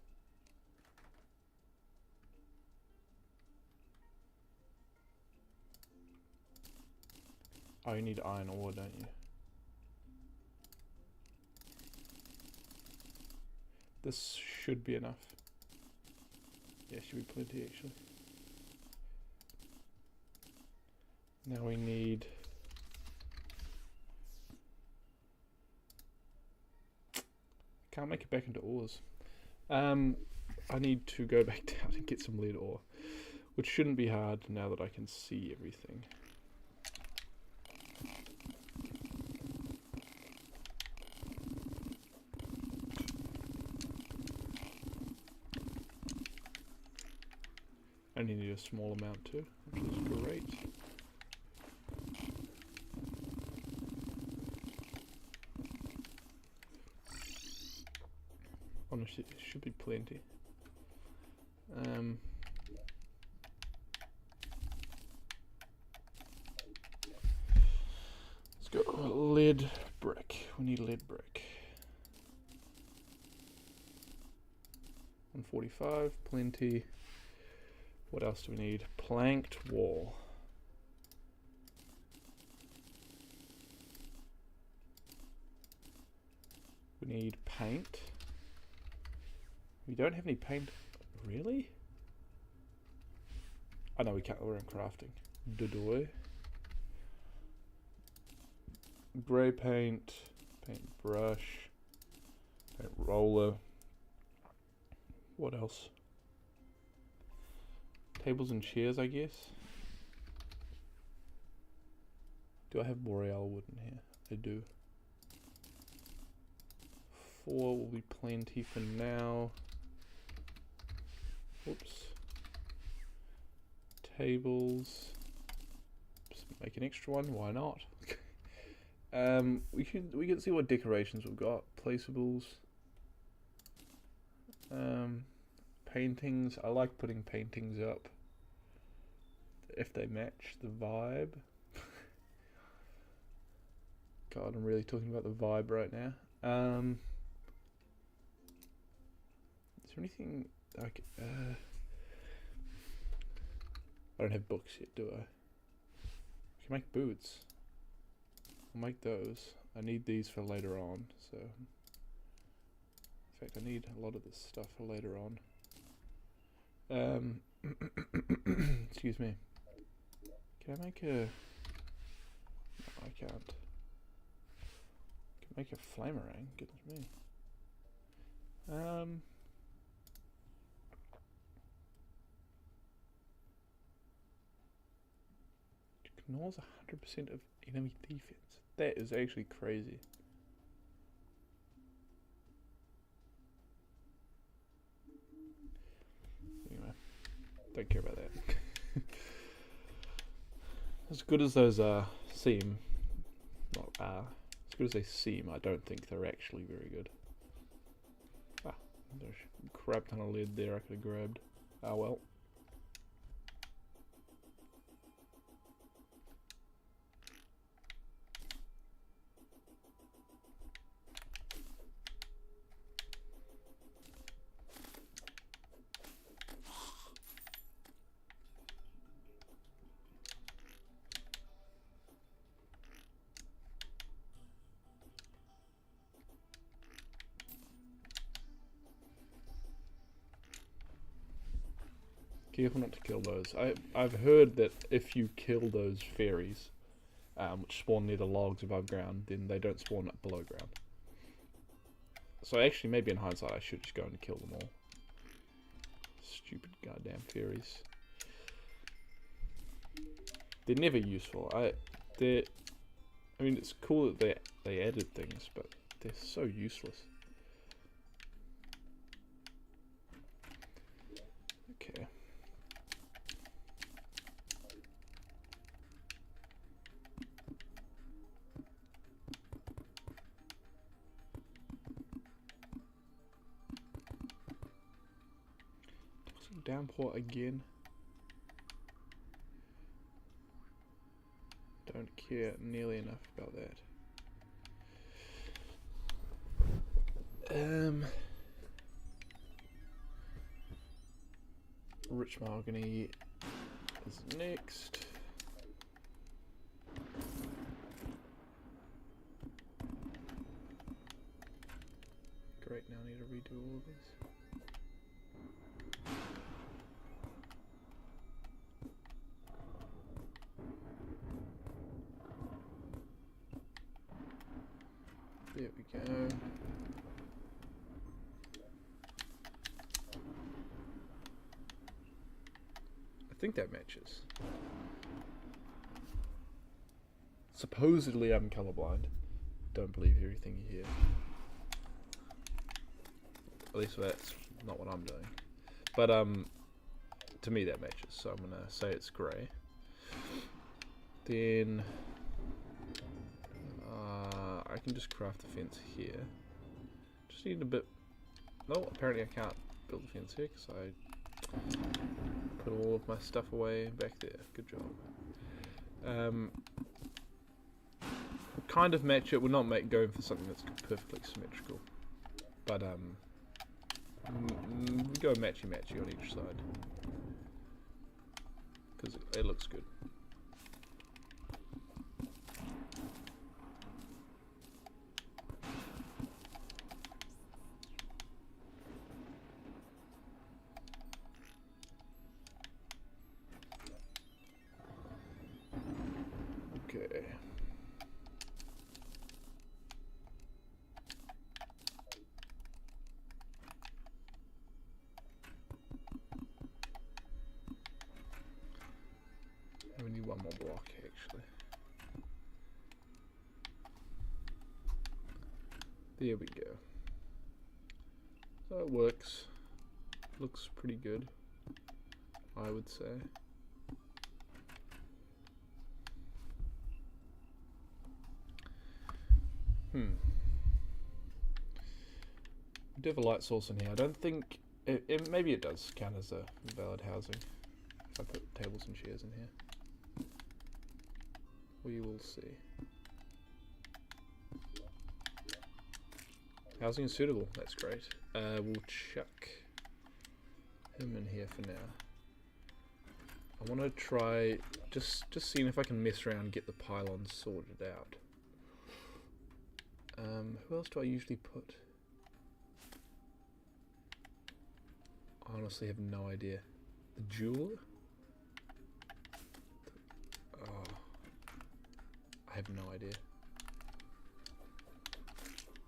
Oh, you need iron ore, don't you? This should be enough. Yeah, should be plenty actually. Now we need... Can't make it back into ores. I need to go back down and get some lead ore, which shouldn't be hard now that I can see everything. I only need a small amount too, which is great. Honestly, it should be plenty. Let's go lead brick. We need lead brick. 145, plenty. What else do we need? Planked wall. We need paint. We don't have any paint. Really? I know we can't. We're in crafting. Dodoy. Grey paint. Paint brush. Paint roller. What else? Tables and chairs, I guess. Do I have boreal wood in here? I do. 4 will be plenty for now. Oops. Tables. Just make an extra one. Why not? We can see what decorations we've got. Placeables. Paintings. I like putting paintings up if they match the vibe. God, I'm really talking about the vibe right now. Is there anything like I don't have books yet, do I? I can make boots. I'll make those. I need these for later on, so in fact I need a lot of this stuff for later on. Excuse me. Can I make a... No, I can't. I can make a flamerang, goodness me. Ignores 100% of enemy defense. That is actually crazy. Anyway, don't care about that. As good as those seem, not as good as they seem, I don't think they're actually very good. Ah, there's a crap ton of lead there I could have grabbed. Ah well. Careful not to kill those. I've heard that if you kill those fairies, which spawn near the logs above ground, then they don't spawn up below ground. So actually, maybe in hindsight, I should just go and kill them all. Stupid goddamn fairies. They're never useful. I mean, it's cool that they added things, but they're so useless. Okay. Downpour again. Don't care nearly enough about that. Rich mahogany is next. Great, now I need to redo all of this. There we go. I think that matches. Supposedly I'm colorblind. Don't believe everything you hear. At least that's not what I'm doing. But to me that matches, so I'm gonna say it's grey. Then I can just craft a fence here. Just need a bit... No, apparently I can't build a fence here because I put all of my stuff away back there. Good job. Kind of match it. We're not going for something that's perfectly symmetrical. But we go matchy-matchy on each side. Because it looks good. Okay. We need one more block actually. There we go. So it works. Looks pretty good, I would say. Do have a light source in here. I don't think maybe it does count as a valid housing if I put tables and chairs in here. We will see. Housing is suitable. That's great. We'll chuck him in here for now. I want to try just seeing if I can mess around and get the pylons sorted out. Who else do I usually put? I honestly have no idea. The jeweler? Oh, I have no idea.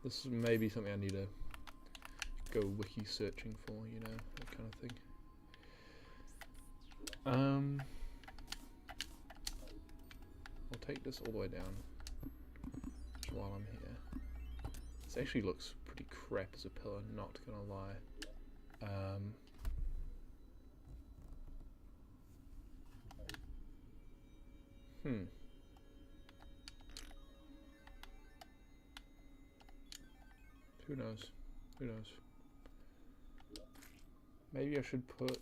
This is maybe something I need to go wiki searching for, you know, that kind of thing. I'll take this all the way down while I'm here. This actually looks pretty crap as a pillar, not gonna lie. Who knows? Who knows? Maybe I should put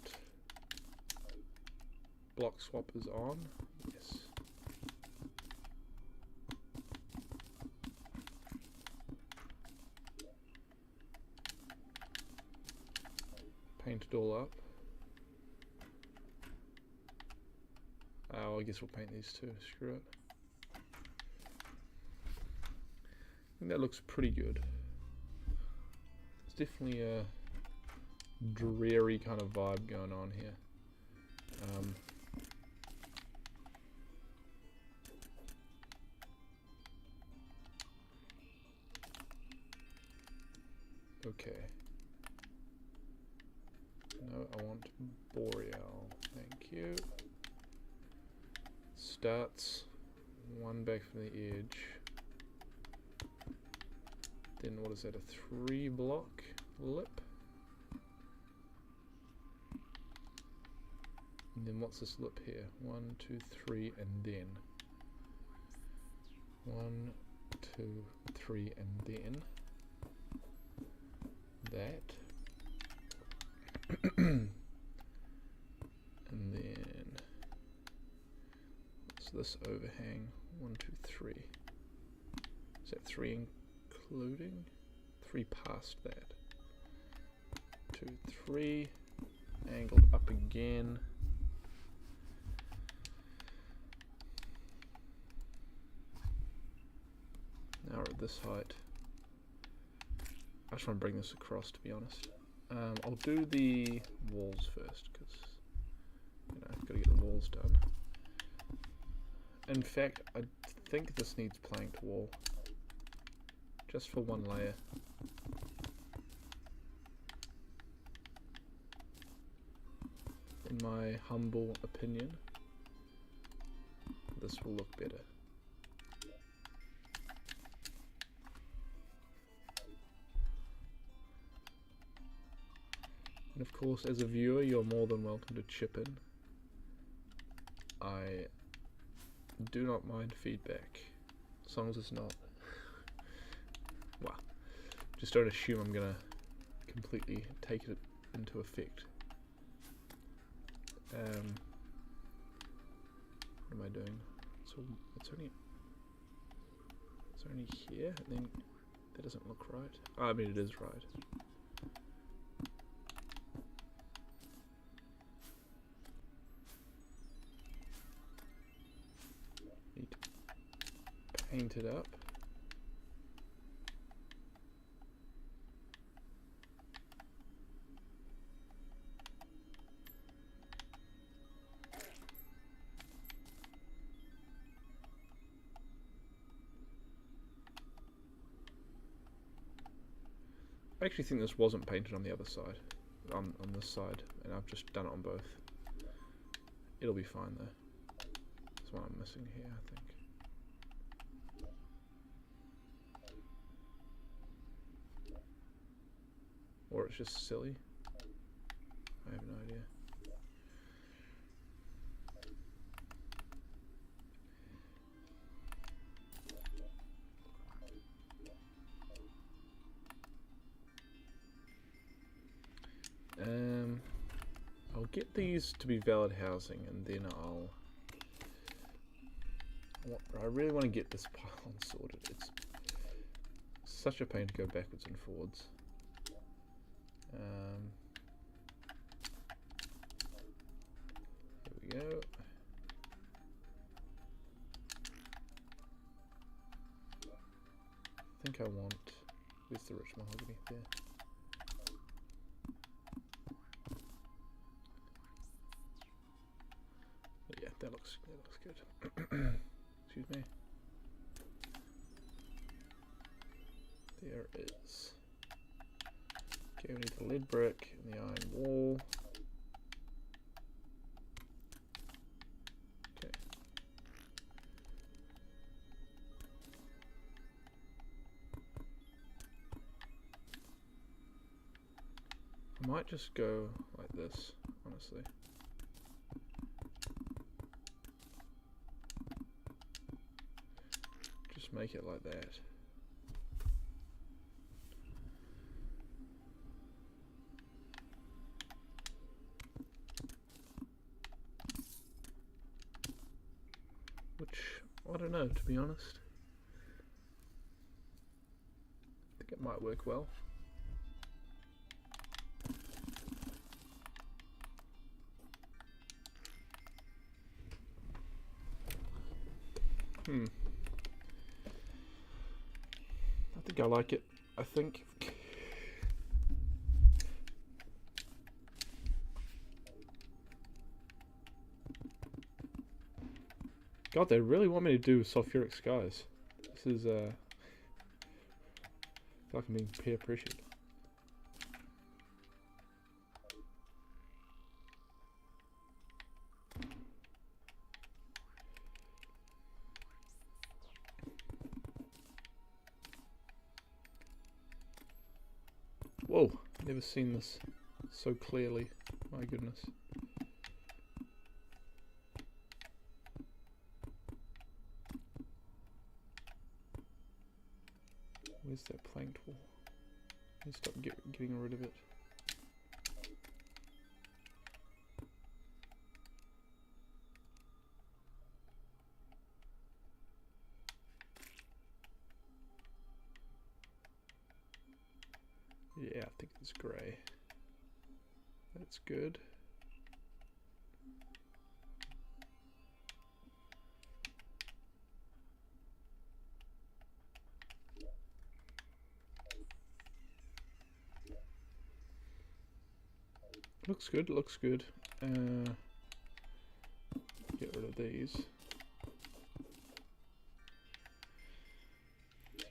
block swappers on. Yes. Paint it all up. Oh, I guess we'll paint these too. Screw it. I think that looks pretty good. It's definitely a dreary kind of vibe going on here. Okay. No, I want Boreal. Thank you. Starts one back from the edge. Then what is that, a 3 block lip? And then what's this lip here? 1, 2, 3, and then 1, 2, 3, and then that. And then what's this overhang? 1, 2, 3. Is that 3 including? 3 past that. 2, 3. Angled up again. Now we're at this height. I just want to bring this across, to be honest. I'll do the walls first, because, you know, I've got to get the walls done. In fact, I think this needs planked wall. Just for one layer. In my humble opinion, this will look better. And of course, as a viewer, you're more than welcome to chip in. I do not mind feedback, as long as it's not... Well, just don't assume I'm gonna completely take it into effect. What am I doing? So it's only here, and then that doesn't look right. Oh, I mean, it is right. Need to paint it up. I actually think this wasn't painted on the other side, on this side, and I've just done it on both. It'll be fine though. That's what I'm missing here, I think. Or it's just silly. I have no idea. I'll get these to be valid housing, and then I really want to get this pylon sorted. It's such a pain to go backwards and forwards. Here we go. I think I want... Where's the rich mahogany? There. Yeah, that looks good. Excuse me. There is. Okay, we need the lead brick and the iron wall. Okay. I might just go like this, honestly. Just make it like that. Which, I don't know, to be honest. I think it might work well. I think I like it. I think. God, they really want me to do sulfuric skies. This is, I feel like I'm being peer pressured. Whoa, never seen this so clearly. My goodness. Where's that planked wall? Let me stop getting rid of it. Yeah, I think it's grey. That's good. Looks good, looks good. Get rid of these.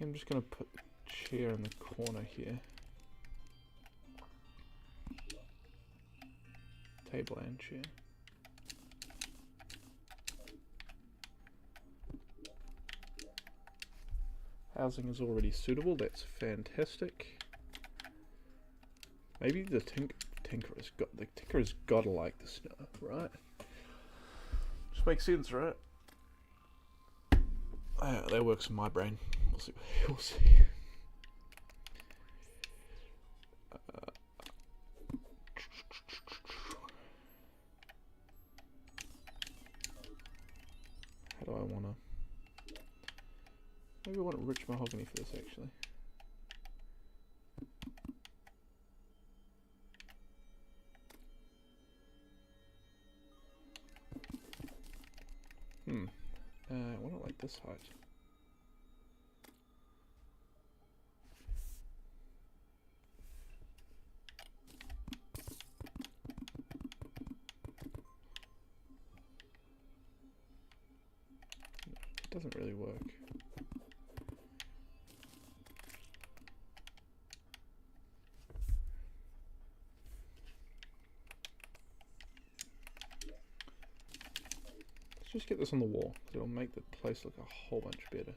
I'm just going to put the chair in the corner here. Table and chair. Housing is already suitable, that's fantastic. Maybe the tinker has got to like the snow, right? Just makes sense, right? That works in my brain. We'll see. We'll see. How do I want to? Maybe I want rich mahogany for this, actually. I want it like this height. It doesn't really work. just get this on the wall. It'll make the place look a whole bunch better.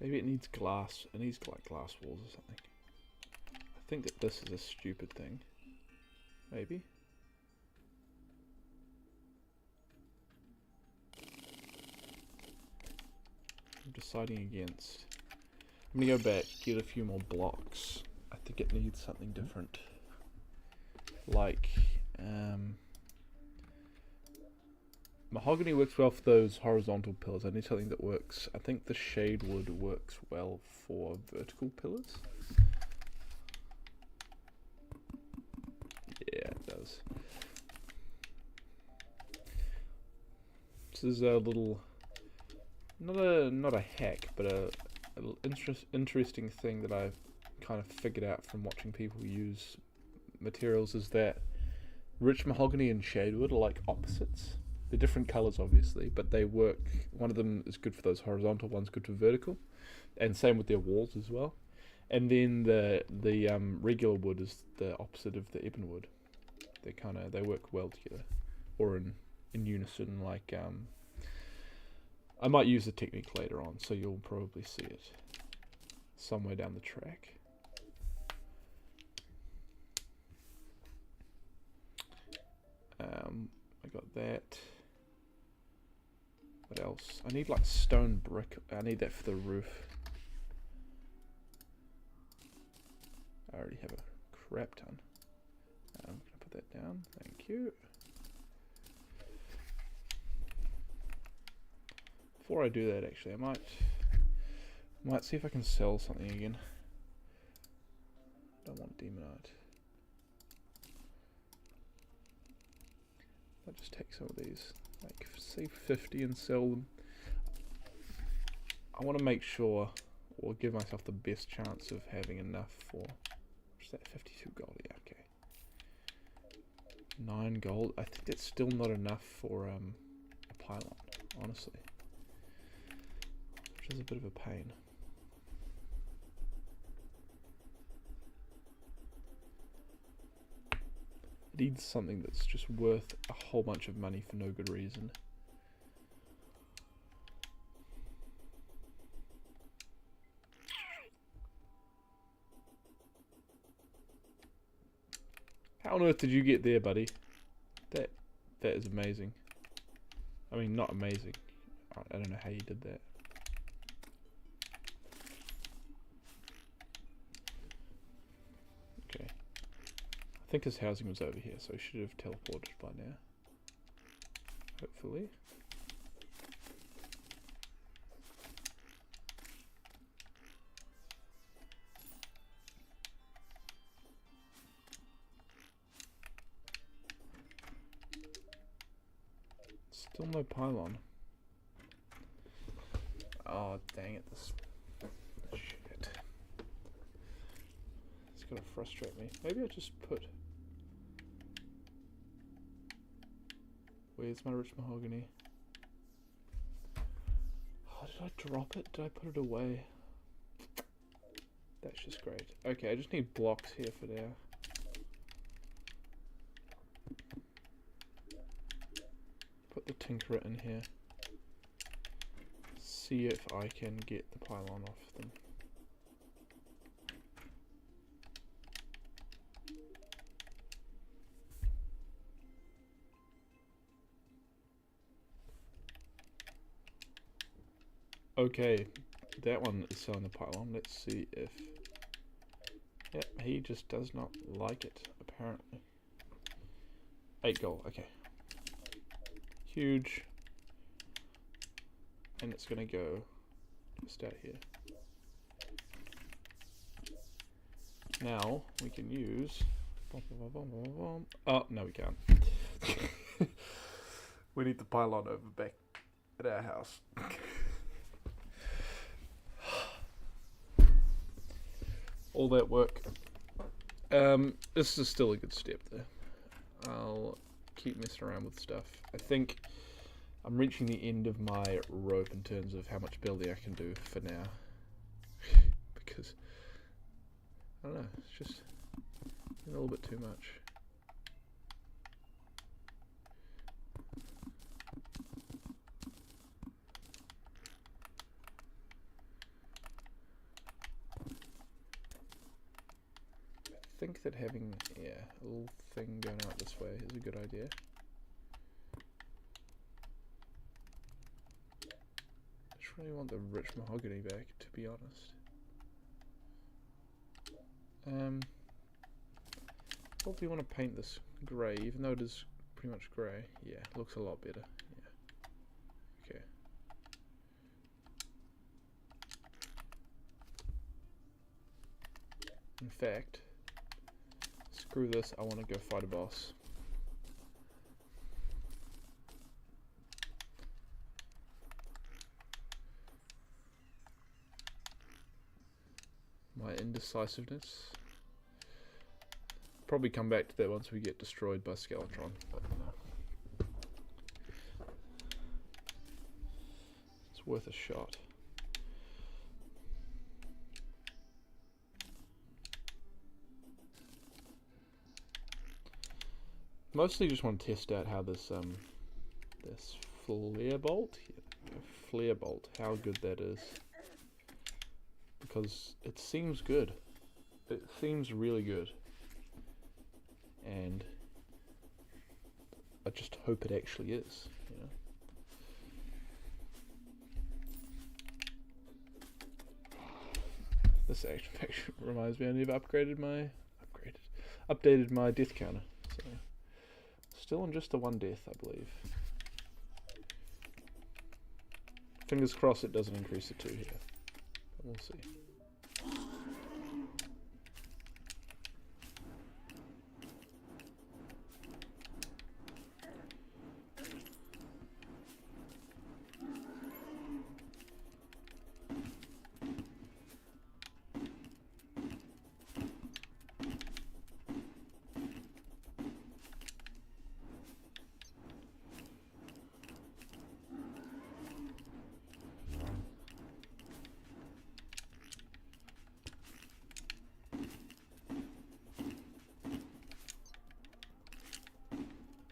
Maybe it needs glass. It needs like glass walls or something. I think that this is a stupid thing. Maybe. I'm deciding against. I'm gonna go back, get a few more blocks. I think it needs something different. Like, mahogany works well for those horizontal pillars. I need something that works. I think the shade wood works well for vertical pillars. Yeah, it does. This is a little, not a hack, but a interesting thing that I've kind of figured out from watching people use materials is that rich mahogany and shade wood are like opposites. They're different colors, obviously, but they work. One of them is good for those horizontal, one's good for vertical, and same with their walls as well. And then the regular wood is the opposite of the ebon wood. They work well together, or in unison. Like I might use the technique later on, so you'll probably see it somewhere down the track. I got that. What else? I need like stone brick. I need that for the roof. I already have a crap ton. I'm gonna put that down. Thank you. Before I do that, actually, I might see if I can sell something again. Don't want demonite. I'll just take some of these, like say 50 and sell them. I want to make sure, or give myself the best chance of having enough for, what's that, 52 gold, yeah, okay. 9 gold, I think that's still not enough for a pylon, honestly. Which is a bit of a pain. It needs something that's just worth a whole bunch of money for no good reason. How on earth did you get there, buddy? That is amazing. I mean, not amazing. I don't know how you did that. Okay. I think his housing was over here, so he should have teleported by now. Hopefully. Still no pylon. Oh, dang it, this shit. It's gonna frustrate me. Maybe I just put... Where's my rich mahogany? Oh, did I drop it? Did I put it away? That's just great. Okay, I just need blocks here for now. Put the tinkerer in here. See if I can get the pylon off them. Okay, that one is selling the pylon. Let's see if... Yep, he just does not like it, apparently. 8 gold, okay. Huge. And it's gonna go just out here. Now, we can use... Oh, no we can't. We need the pylon over back at our house. All that work. This is still a good step there. I'll keep messing around with stuff. I think I'm reaching the end of my rope in terms of how much building I can do for now. Because, I don't know, it's just A little bit too much. I think that having, yeah, a little thing going out this way is a good idea. I just really want the rich mahogany back, to be honest. Probably want to paint this grey, even though it is pretty much grey. Yeah, it looks a lot better. Yeah. Okay. In fact, screw this, I want to go fight a boss. My indecisiveness. Probably come back to that once we get destroyed by Skeletron, but it's worth a shot. Mostly just want to test out how this this flare bolt, how good that is, because it seems good. It seems really good. And I just hope it actually is, you know. This actually reminds me I need to updated my death counter. So still on just the one death, I believe. Fingers crossed it doesn't increase to 2 here. But we'll see.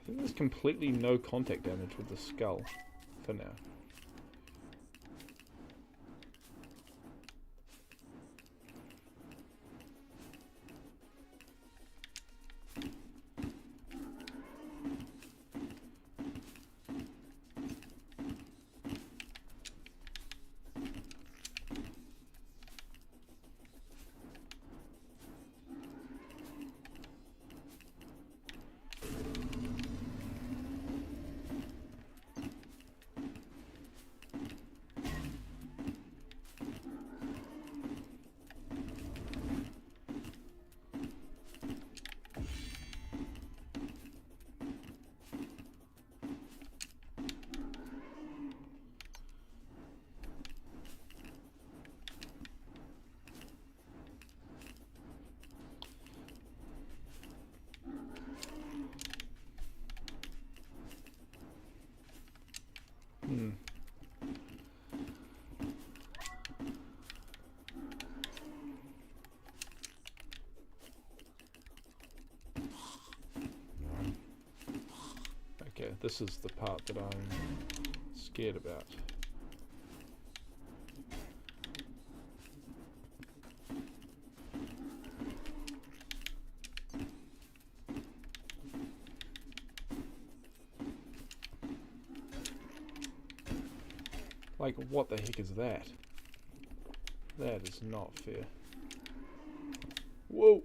I think there's completely no contact damage with the skull for now. Okay, this is the part that I'm scared about. Like, what the heck is that? That is not fair. Whoa!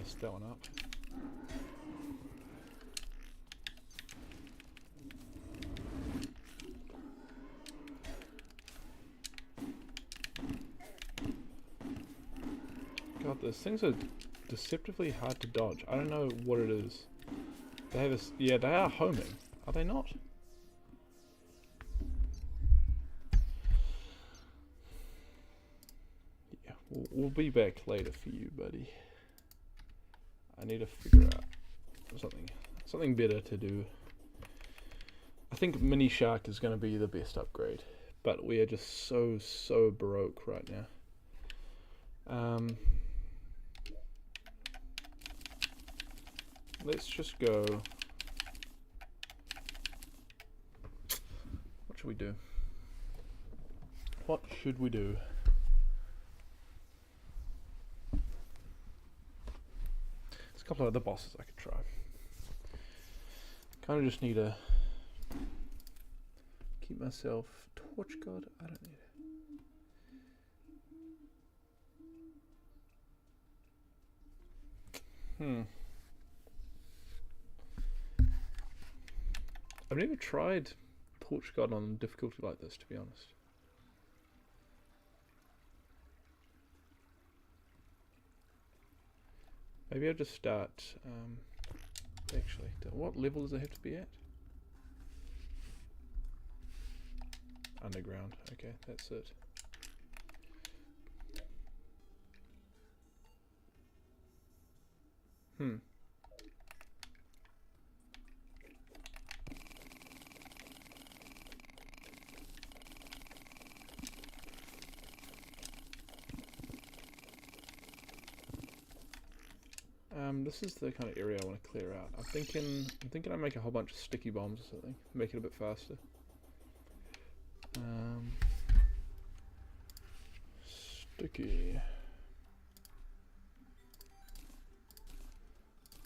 messed that one up. God, those things are deceptively hard to dodge. I don't know what it is. They have this. Yeah, they are homing. Are they not? Yeah, we'll be back later for you, buddy. I need to figure out something better to do. I think Mini Shark is going to be the best upgrade, but we are just so broke right now. Let's just go. What should we do? What should we do? There's a couple of other bosses I could try. Kind of just need to keep myself. Torch God? I don't need it. I've never tried Torch God on difficulty like this, to be honest. Maybe I'll just start, actually, what level does it have to be at? Underground, okay, that's it. This is the kind of area I want to clear out. I'm thinking I make a whole bunch of sticky bombs or something, make it a bit faster. Sticky.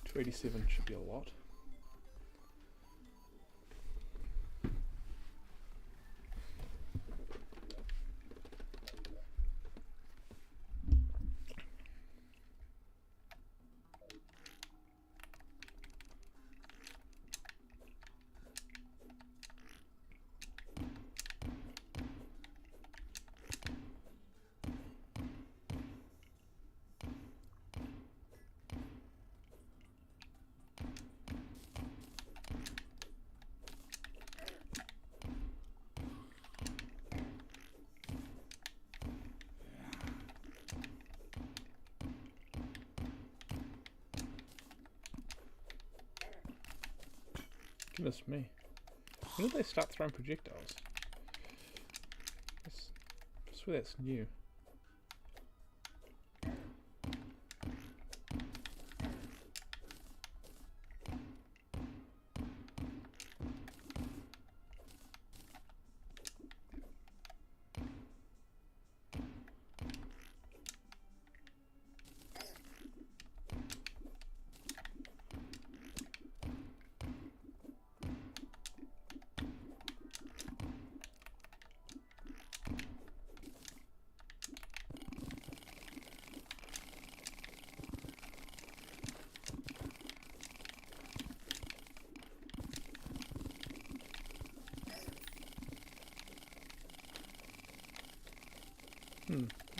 287 should be a lot. Goodness me. When did they start throwing projectiles? I swear that's new.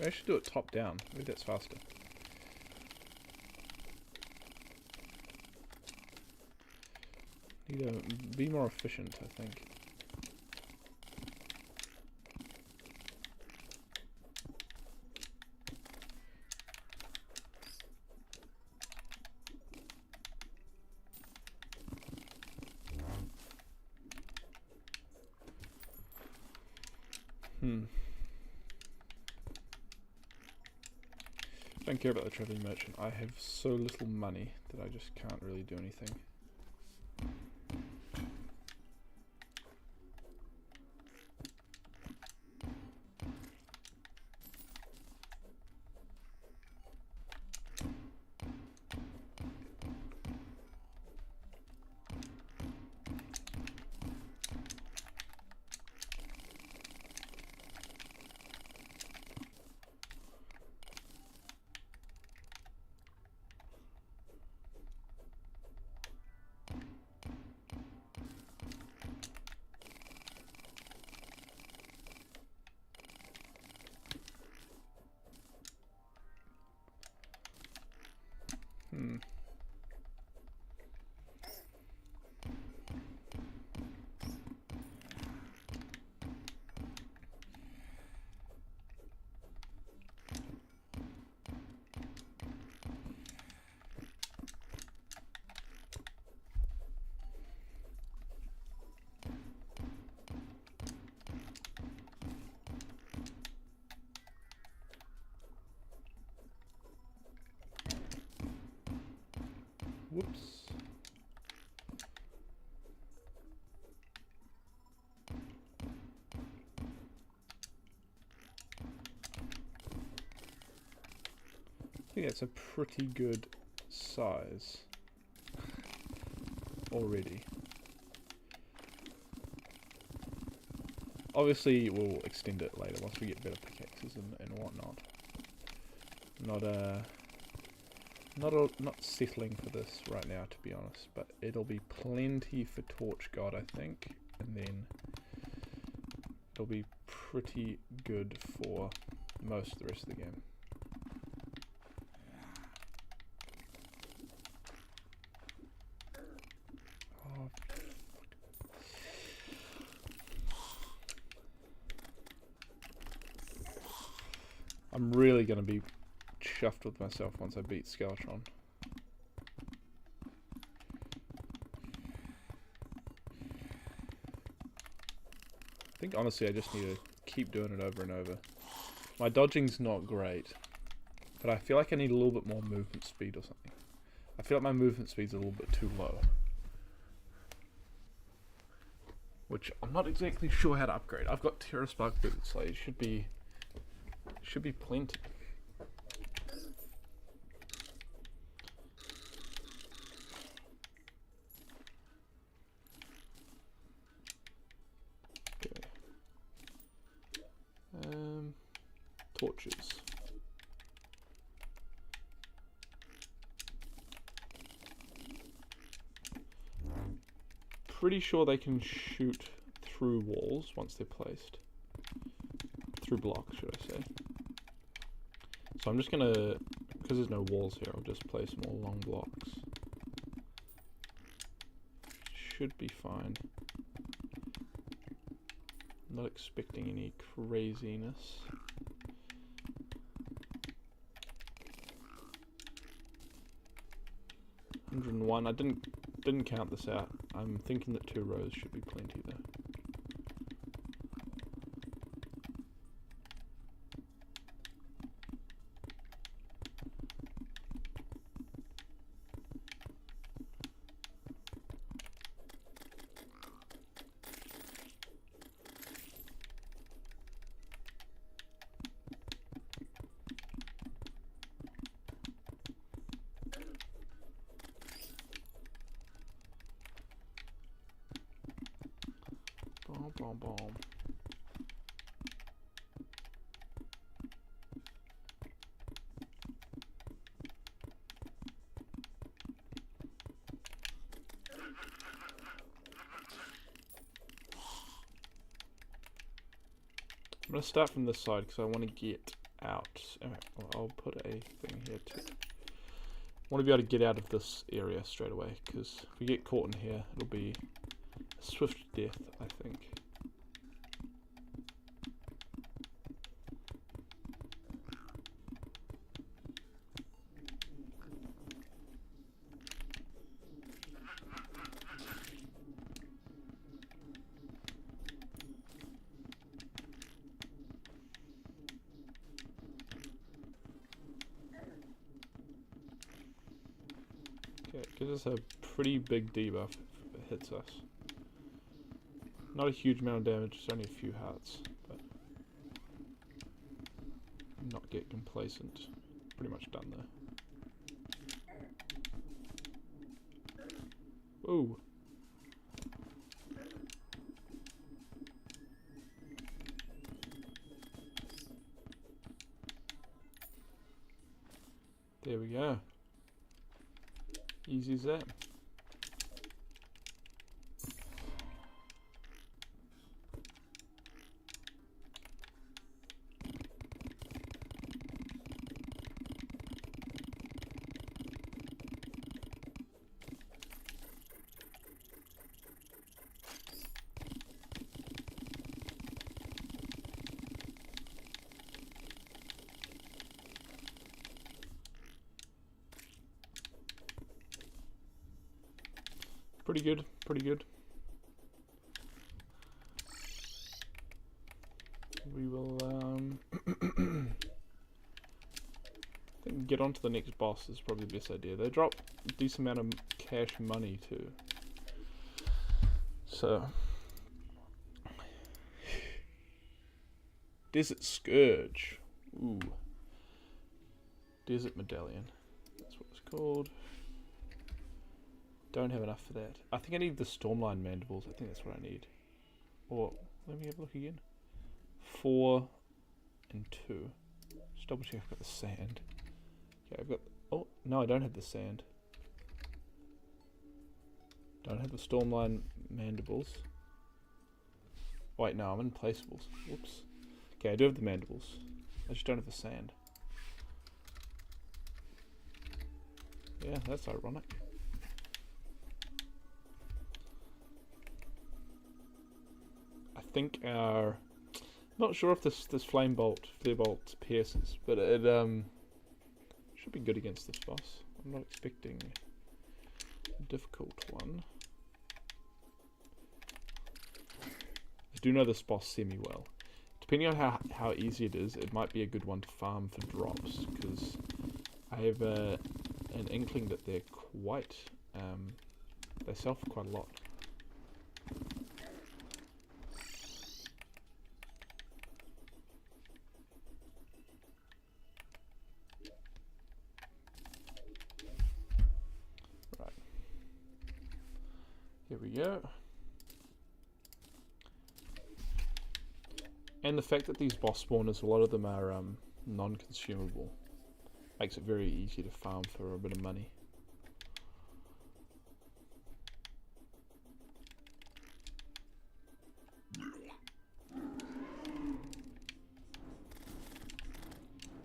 I should do it top down. Maybe that's faster. Need to be more efficient, I think. Don't care about the traveling merchant. I have so little money that I just can't really do anything. Whoops. I think that's a pretty good size already. Obviously we'll extend it later once we get better pickaxes and whatnot. Not settling for this right now, to be honest, but it'll be plenty for Torch God, I think, and then it'll be pretty good for most of the rest of the game. Oh. I'm really going to be chuffed with myself once I beat Skeletron. I think honestly I just need to keep doing it over and over. My dodging's not great, but I feel like I need a little bit more movement speed or something. I feel like my movement speed's a little bit too low, which I'm not exactly sure how to upgrade. I've got Terra Spark boots, like it should be plenty. Torches. Pretty sure they can shoot through walls once they're placed. Through blocks, should I say. So I'm just gonna, because there's no walls here, I'll just place more long blocks. Should be fine. Not expecting any craziness. $101. I didn't count this out. I'm thinking that 2 rows should be plenty though. Boom, boom. I'm going to start from this side because I want to get out. I'll put a thing here too. I want to be able to get out of this area straight away because if we get caught in here, it'll be a swift death, I think. Okay, it gives us a pretty big debuff if it hits us. Not a huge amount of damage, it's only a few hearts, but not get complacent. Pretty much done there. Ooh. There we go. Easy as that. Pretty good, pretty good. We will, I think get on to the next boss is probably the best idea. They drop a decent amount of cash money too. So, Desert Scourge. Ooh. Desert Medallion. That's what it's called. Don't have enough for that. I think I need the Stormline Mandibles. I think that's what I need. Or, let me have a look again. 4 and 2. Just double check I've got the sand. Okay, I've got... Oh, no, I don't have the sand. Don't have the Stormline Mandibles. Wait, no, I'm in Placeables. Whoops. Okay, I do have the Mandibles. I just don't have the sand. Yeah, that's ironic. I think our... Not sure if this flare bolt pierces, but it should be good against this boss. I'm not expecting a difficult one. I do know this boss semi well. Depending on how easy it is, it might be a good one to farm for drops, because I have an inkling that they're quite they sell for quite a lot. Here we go. And the fact that these boss spawners, a lot of them are non-consumable, makes it very easy to farm for a bit of money.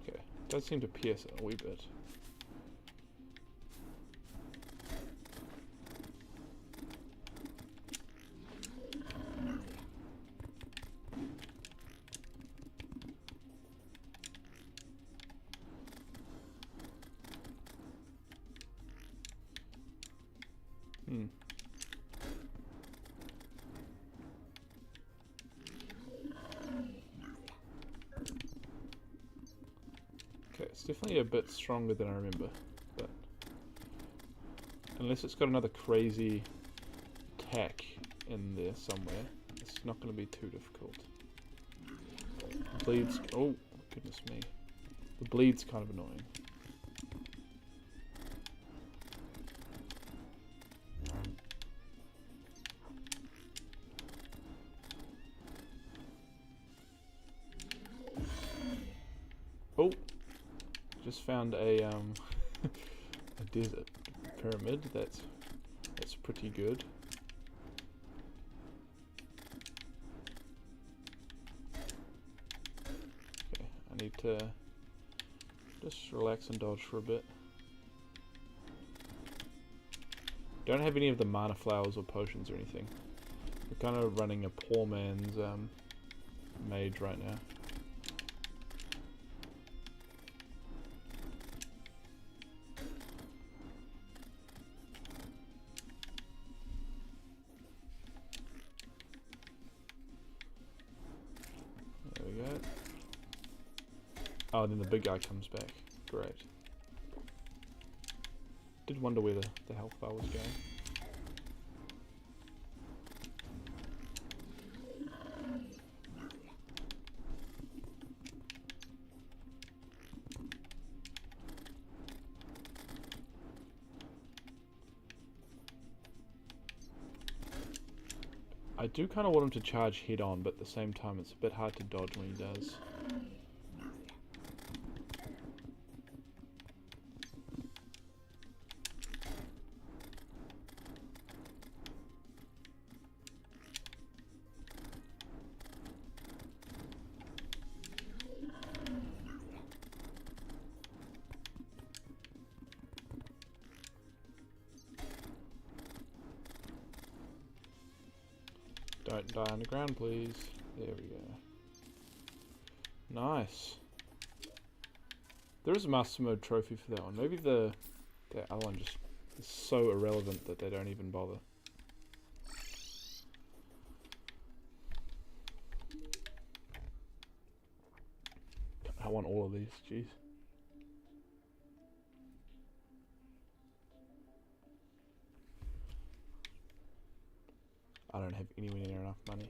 Okay, does seem to pierce it a wee bit. Okay, it's definitely a bit stronger than I remember, but unless it's got another crazy attack in there somewhere, it's not going to be too difficult. The bleed's... oh, goodness me. The bleed's kind of annoying. Oh, just found a a desert pyramid. That's pretty good. Okay, I need to just relax and dodge for a bit. Don't have any of the mana flowers or potions or anything. We're kind of running a poor man's mage right now. Oh, then the big guy comes back. Great. Did wonder where the health bar was going. I do kind of want him to charge head on, but at the same time it's a bit hard to dodge when he does. Don't die on the ground, please. There we go. Nice. There is a Master Mode trophy for that one. Maybe the other one just is so irrelevant that they don't even bother. I want all of these, jeez. I don't have anywhere near enough money.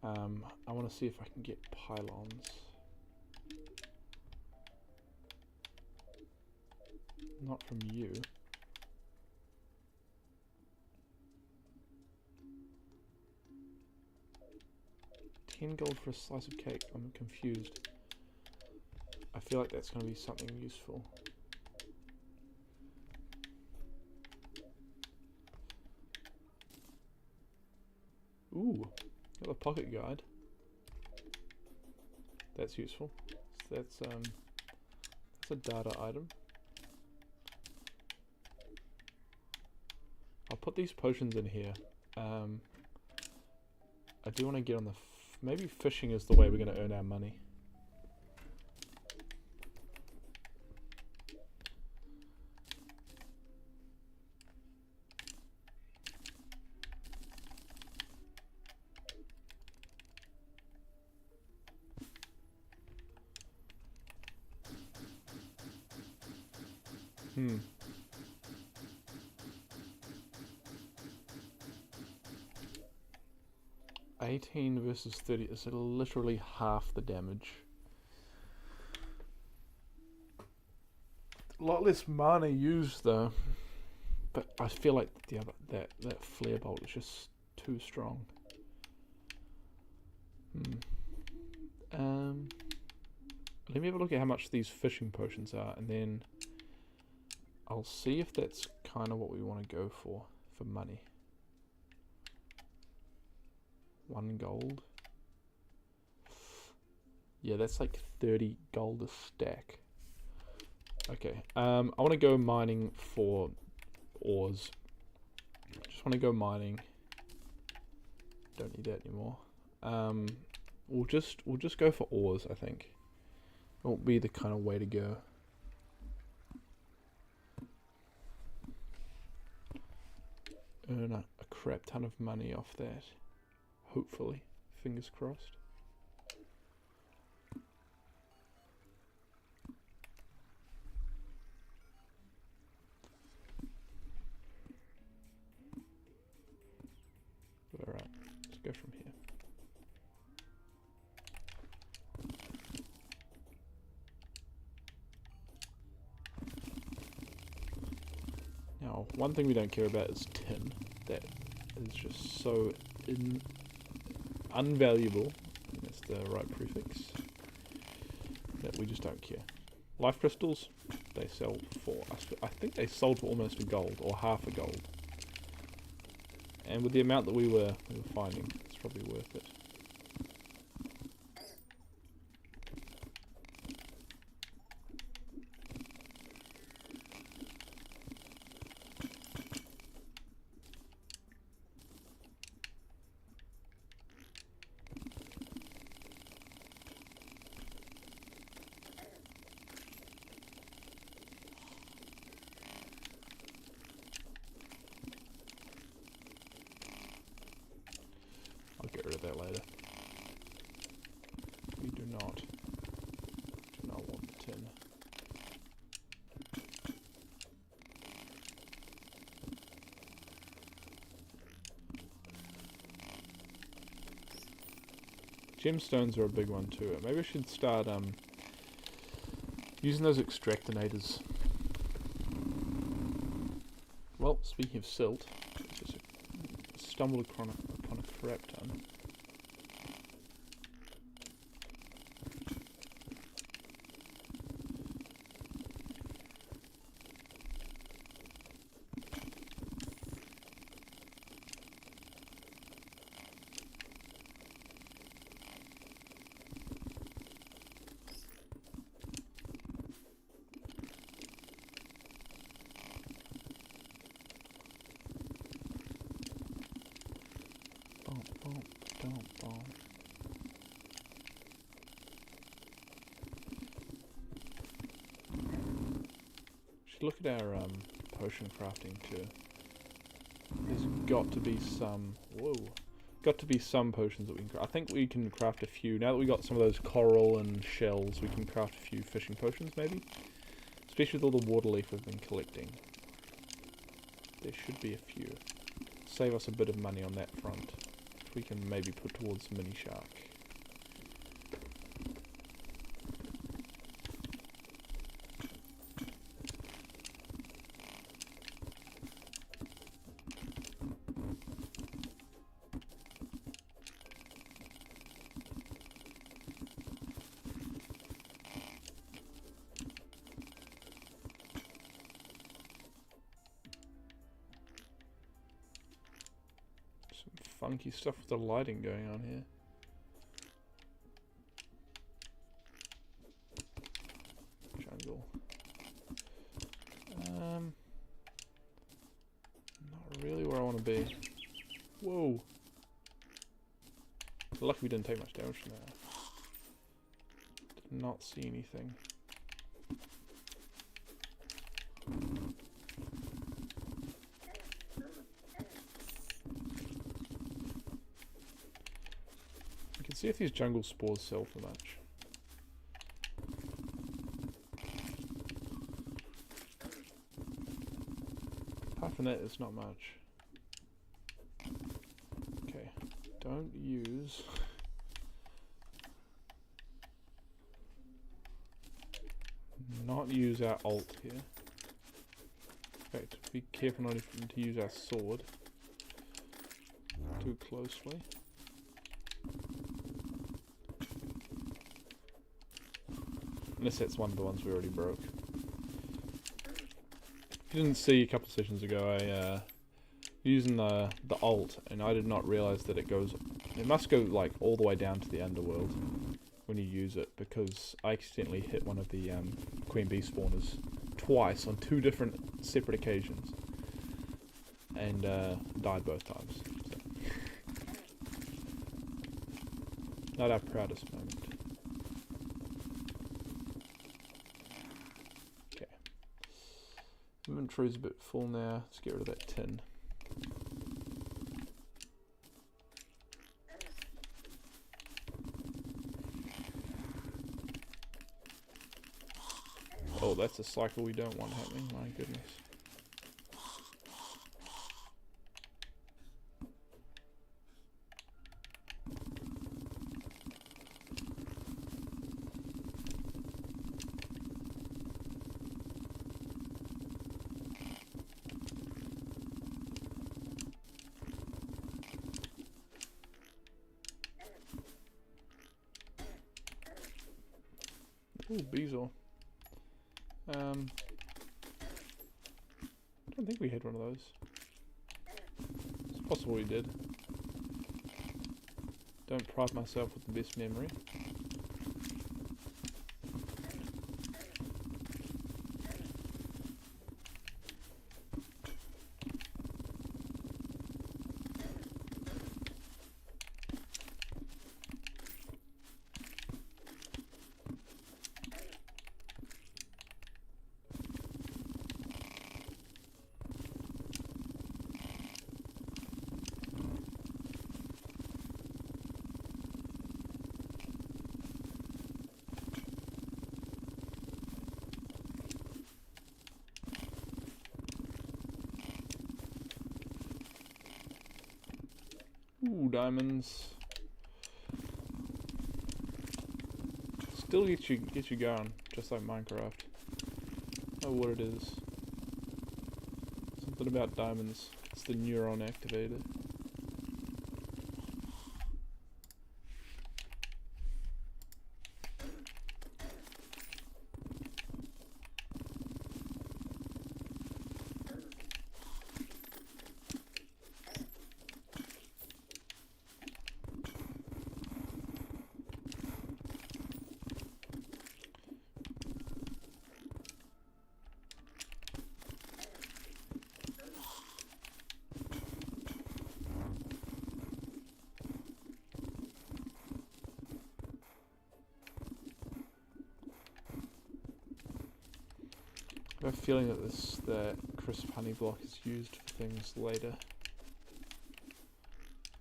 I want to see if I can get pylons. Not from you. $10 for a slice of cake. I'm confused. I feel like that's going to be something useful. Ooh, got a pocket guide. That's useful. So that's a data item. I'll put these potions in here. I do want to get on the maybe fishing is the way we're going to earn our money. Hmm. $18 versus 30 is literally half the damage. A lot less mana used though, but I feel like the other that flare bolt is just too strong. Let me have a look at how much these fishing potions are, and then I'll see if that's kind of what we want to go for money. 1 gold. Yeah, that's like 30 gold a stack. Okay, I want to go mining for ores. Just want to go mining. Don't need that anymore. We'll just go for ores, I think. It won't be the kind of way to go. Earn a crap ton of money off that. Hopefully. Fingers crossed. Alright, let's go from here. Now, one thing we don't care about is tin. That is just so unvaluable, and that's the right prefix, that we just don't care. Life crystals, they sell for, I think they sold for almost a gold, or half a gold. And with the amount that we were finding, it's probably worth it. I'll get rid of that later. We do not want the tin. Gemstones are a big one too. Maybe I should start using those extractinators. Well, speaking of silt, I just stumbled upon a crap ton. Should look at our potion crafting too. There's got to be some. Whoa! got to be some potions that we can craft. I think we can craft a few. Now that we got some of those coral and shells, we can craft a few fishing potions, maybe? Especially with all the water leaf we've been collecting. There should be a few. Save us a bit of money on that front. We can maybe put towards mini shark. Funky stuff with the lighting going on here. Jungle. Not really where I want to be. Whoa. Lucky we didn't take much damage from that. Did not see anything. See if these jungle spores sell for much. Apart from that, it's not much. Okay, don't use... Not use our ult here. In fact, be careful not even to use our sword too closely. Unless that's one of the ones we already broke. If you didn't see a couple of sessions ago, I using the ult, and I did not realize that it goes. It must go like all the way down to the underworld when you use it, because I accidentally hit one of the queen bee spawners twice on 2 different separate occasions, and died both times. So. Not our proudest moment. Inventory's a bit full now. Let's get rid of that tin. Oh, that's a cycle we don't want happening. My goodness. Ooh, Beezor. I don't think we had one of those. It's possible we did. Don't pride myself with the best memory. Ooh, diamonds. Still get you going, just like Minecraft. I don't know what it is. Something about diamonds. It's the neuron activator. I have a feeling that the crisp honey block is used for things later.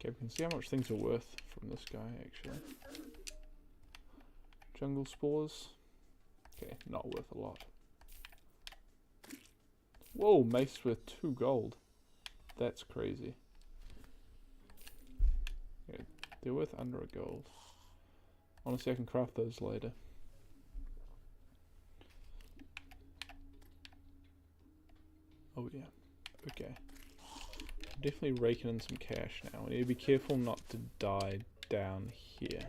Okay, we can see how much things are worth from this guy, actually. Jungle spores. Okay, not worth a lot. Whoa, mace worth 2 gold. That's crazy. Okay, they're worth under a gold. Honestly, I can craft those later. Oh yeah, okay. Definitely raking in some cash now. We need to be careful not to die down here.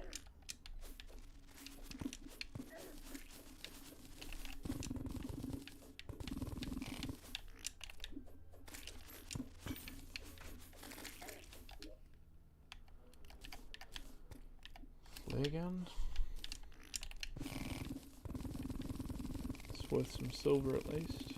Flare gun. It's worth some silver at least.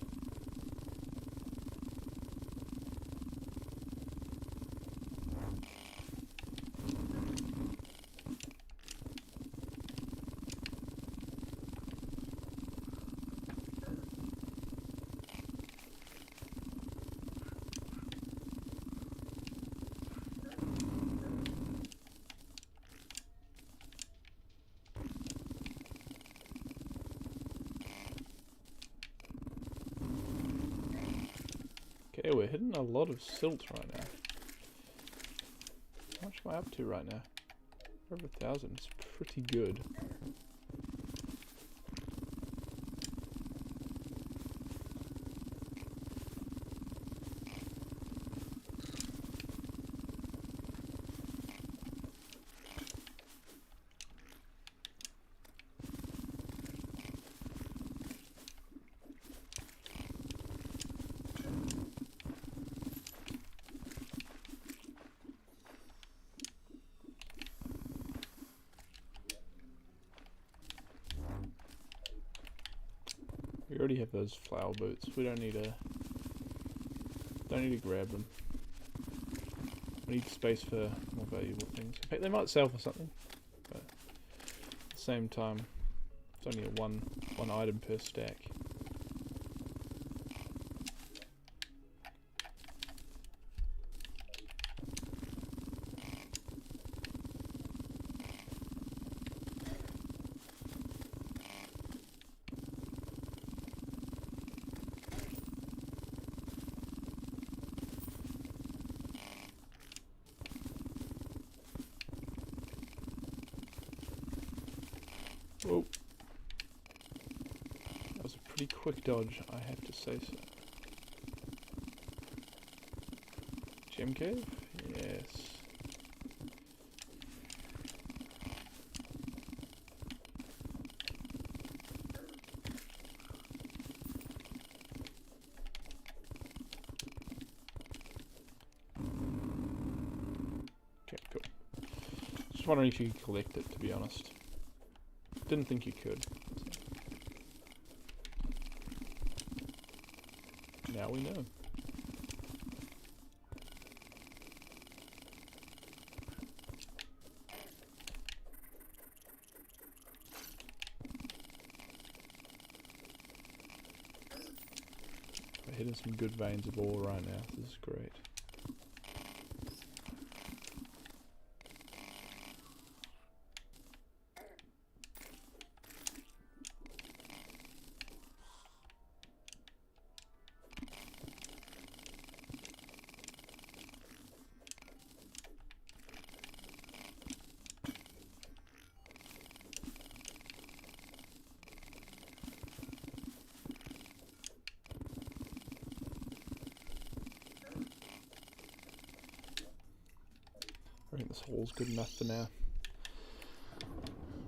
Okay, we're hitting a lot of silt right now. How much am I up to right now? Over 1,000. It's pretty good. We already have those flower boots. We don't need to grab them. We need space for more valuable things. In fact, they might sell for something, but at the same time, it's only a one item per stack. Oh, that was a pretty quick dodge, I have to say so. Gem cave? Yes. Okay, cool. Just wondering if you could collect it, to be honest. Didn't think you could. Now we know. We're hitting some good veins of ore right now. This is great. I think this hall's good enough for now.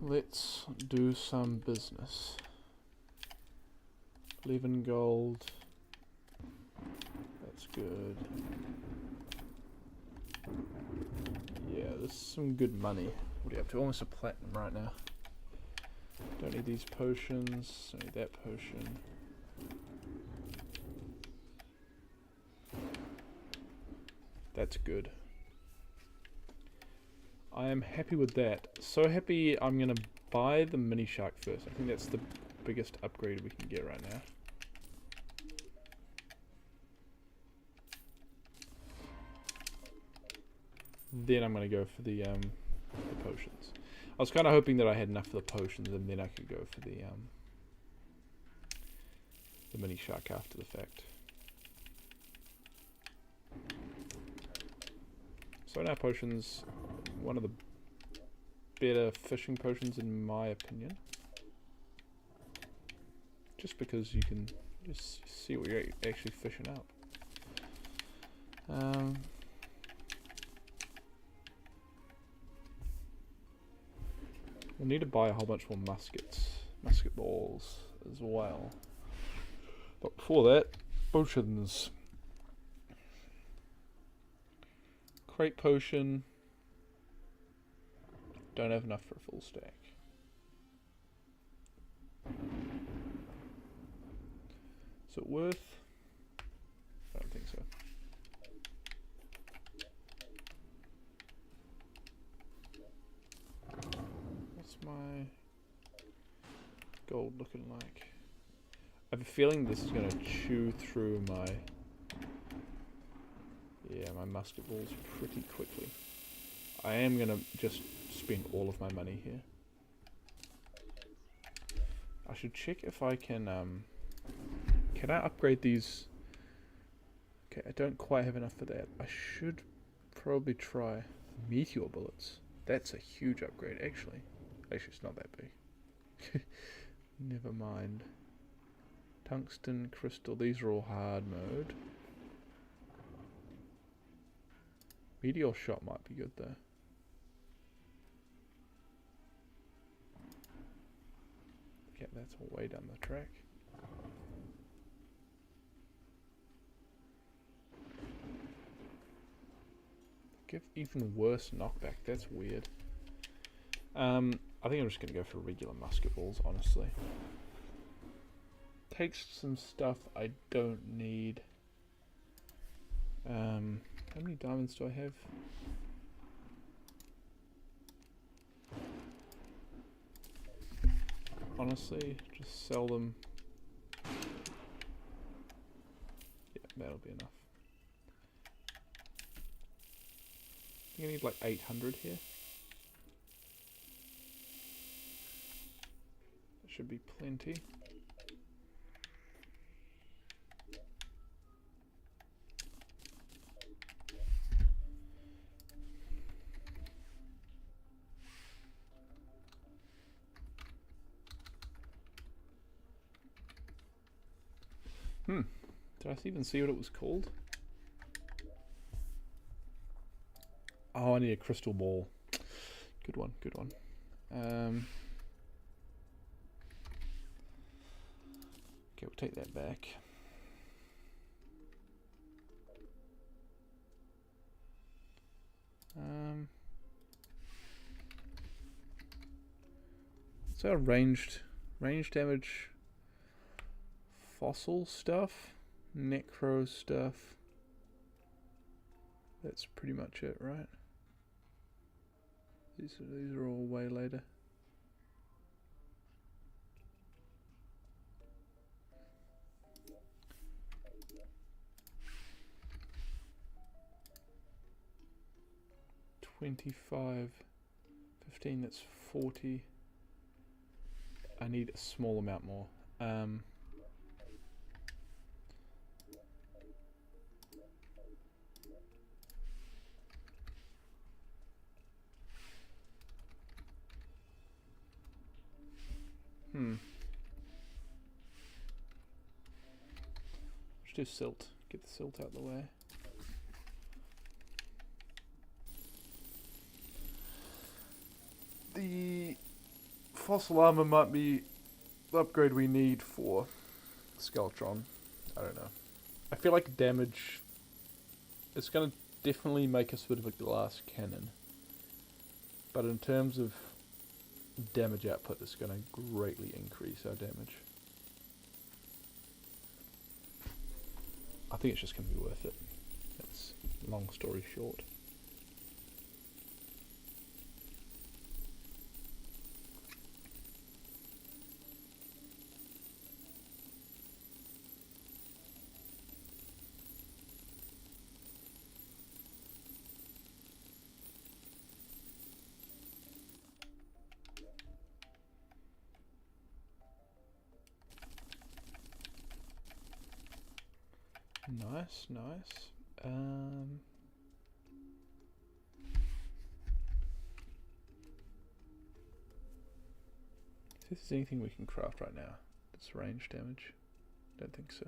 Let's do some business. 11 gold. That's good. Yeah, this is some good money. What are you up to? Almost a platinum right now. Don't need these potions. Don't need that potion. That's good. I am happy with that. So happy I'm going to buy the mini shark first. I think that's the biggest upgrade we can get right now. then I'm going to go for the potions. I was kind of hoping that I had enough for the potions, and then I could go for the mini shark after the fact. So now potions, one of the better fishing potions in my opinion. Just because you can just see what you're actually fishing up. We'll need to buy a whole bunch more musket balls as well. But before that, potions. Crate potion. Don't have enough for a full stack. Is it worth? I don't think so. What's my gold looking like? I have a feeling this is going to chew through my musket balls pretty quickly. I am going to just spend all of my money here. I should check if I can I upgrade these? Okay, I don't quite have enough for that. I should probably try meteor bullets. That's a huge upgrade, actually. Actually, it's not that big. Never mind. Tungsten, crystal, these are all hard mode. Meteor shot might be good though. Okay, that's all way down the track. Give even worse knockback, that's weird. I think I'm just going to go for regular musket balls, honestly. Takes some stuff I don't need. How many diamonds do I have? Honestly, just sell them. Yeah, that'll be enough. I think I need like 800 here. That should be plenty. Did I even see what it was called? Oh, I need a crystal ball. Good one, good one. Okay, we'll take that back. So ranged damage, fossil stuff, necro stuff. That's pretty much it, right? These are all way later. $25, $15. That's 40. I need a small amount more. Let's do silt. Get the silt out of the way. The fossil armor might be the upgrade we need for Skeletron. I don't know. I feel like damage, it's going to definitely make us a bit of a glass cannon. But in terms of damage output, it's going to greatly increase our damage. I think it's just going to be worth it. That's long story short. Nice, nice. Is there anything we can craft right now that's range damage? Don't think so.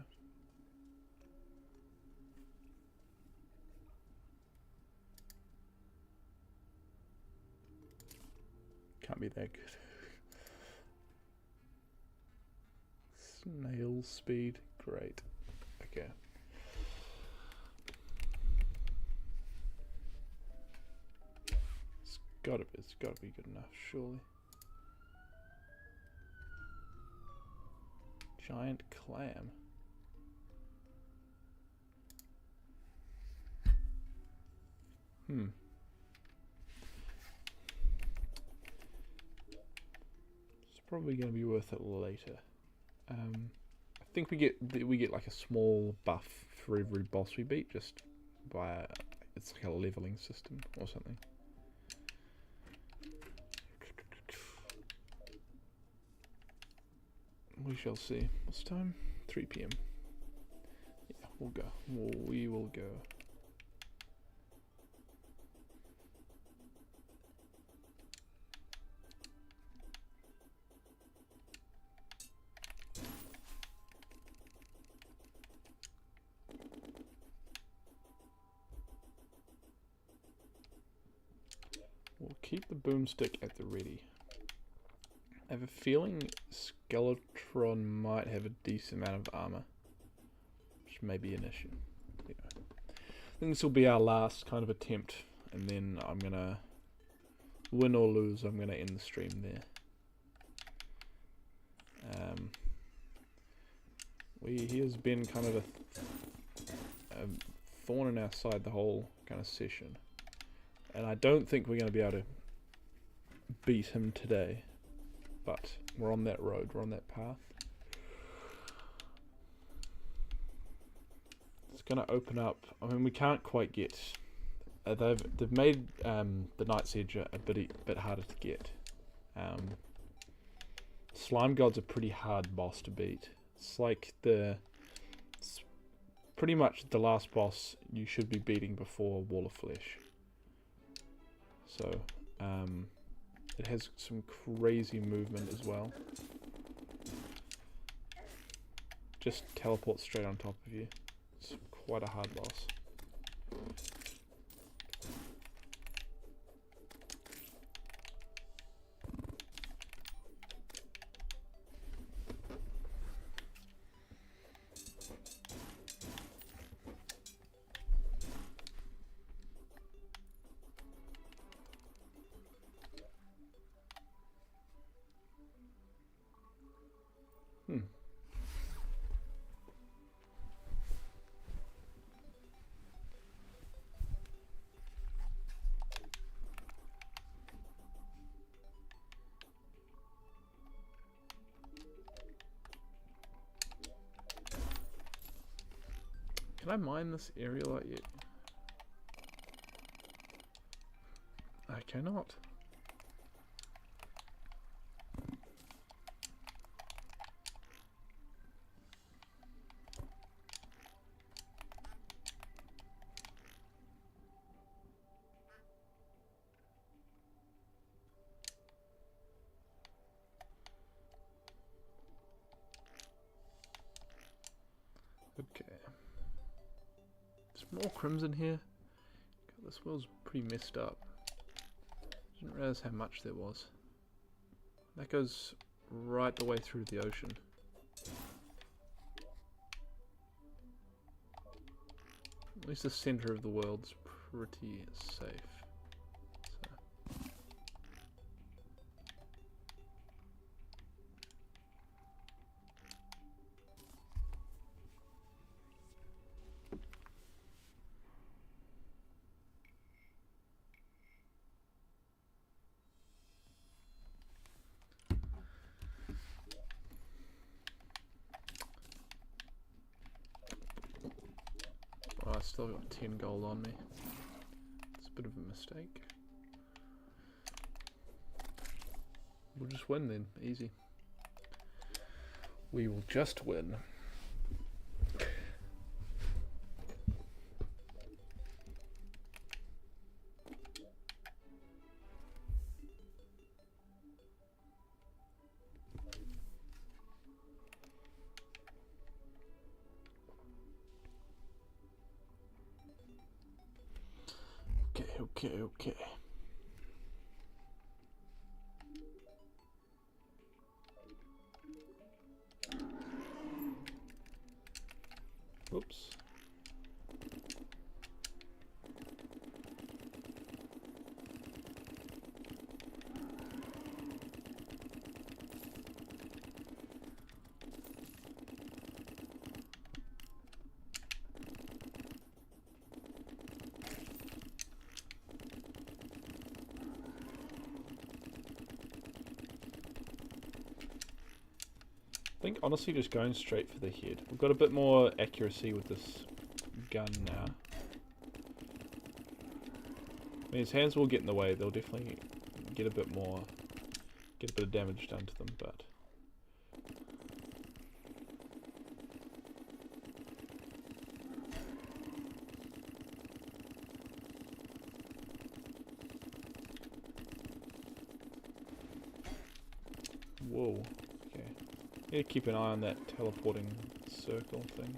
Can't be that good. Snail speed, great. Okay. It's gotta be good enough, surely. Giant clam. It's probably going to be worth it later. I think we get like a small buff for every boss we beat, just by it's like a leveling system or something. We shall see. What's time? 3 PM. Yeah, we'll go. We will go. We'll keep the boomstick at the ready. I have a feeling Skeletron might have a decent amount of armor, which may be an issue. Yeah. I think this will be our last kind of attempt, and then I'm gonna win or lose. I'm gonna end the stream there. He has been kind of a thorn in our side the whole kind of session, and I don't think we're gonna be able to beat him today. But we're on that road, we're on that path. It's gonna open up. I mean, we can't quite get. They've made the Night's Edge a bit harder to get. Slime God's a pretty hard boss to beat. It's like it's pretty much the last boss you should be beating before Wall of Flesh. So, it has some crazy movement as well. Just teleports straight on top of you. It's quite a hard boss. Can I mine this area like yet? I cannot. Okay. There's more crimson here. God, this world's pretty messed up. Didn't realize how much there was. That goes right the way through the ocean. At least the center of the world's pretty safe. Oh, I still got 10 gold on me. It's a bit of a mistake. We'll just win then, easy. We will just win. Okay. Oops. I think honestly just going straight for the head. We've got a bit more accuracy with this gun now. I mean, his hands will get in the way. They'll definitely get a bit of damage done to them, but... Whoa. Okay. Yeah, keep an eye on that teleporting circle thing.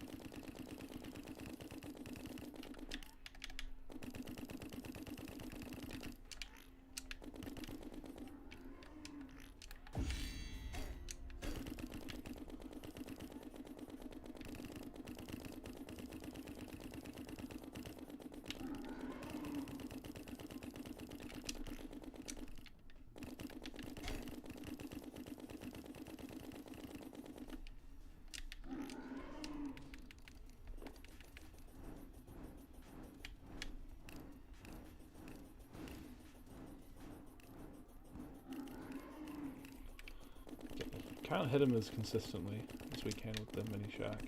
Can't hit him as consistently as we can with the mini shark.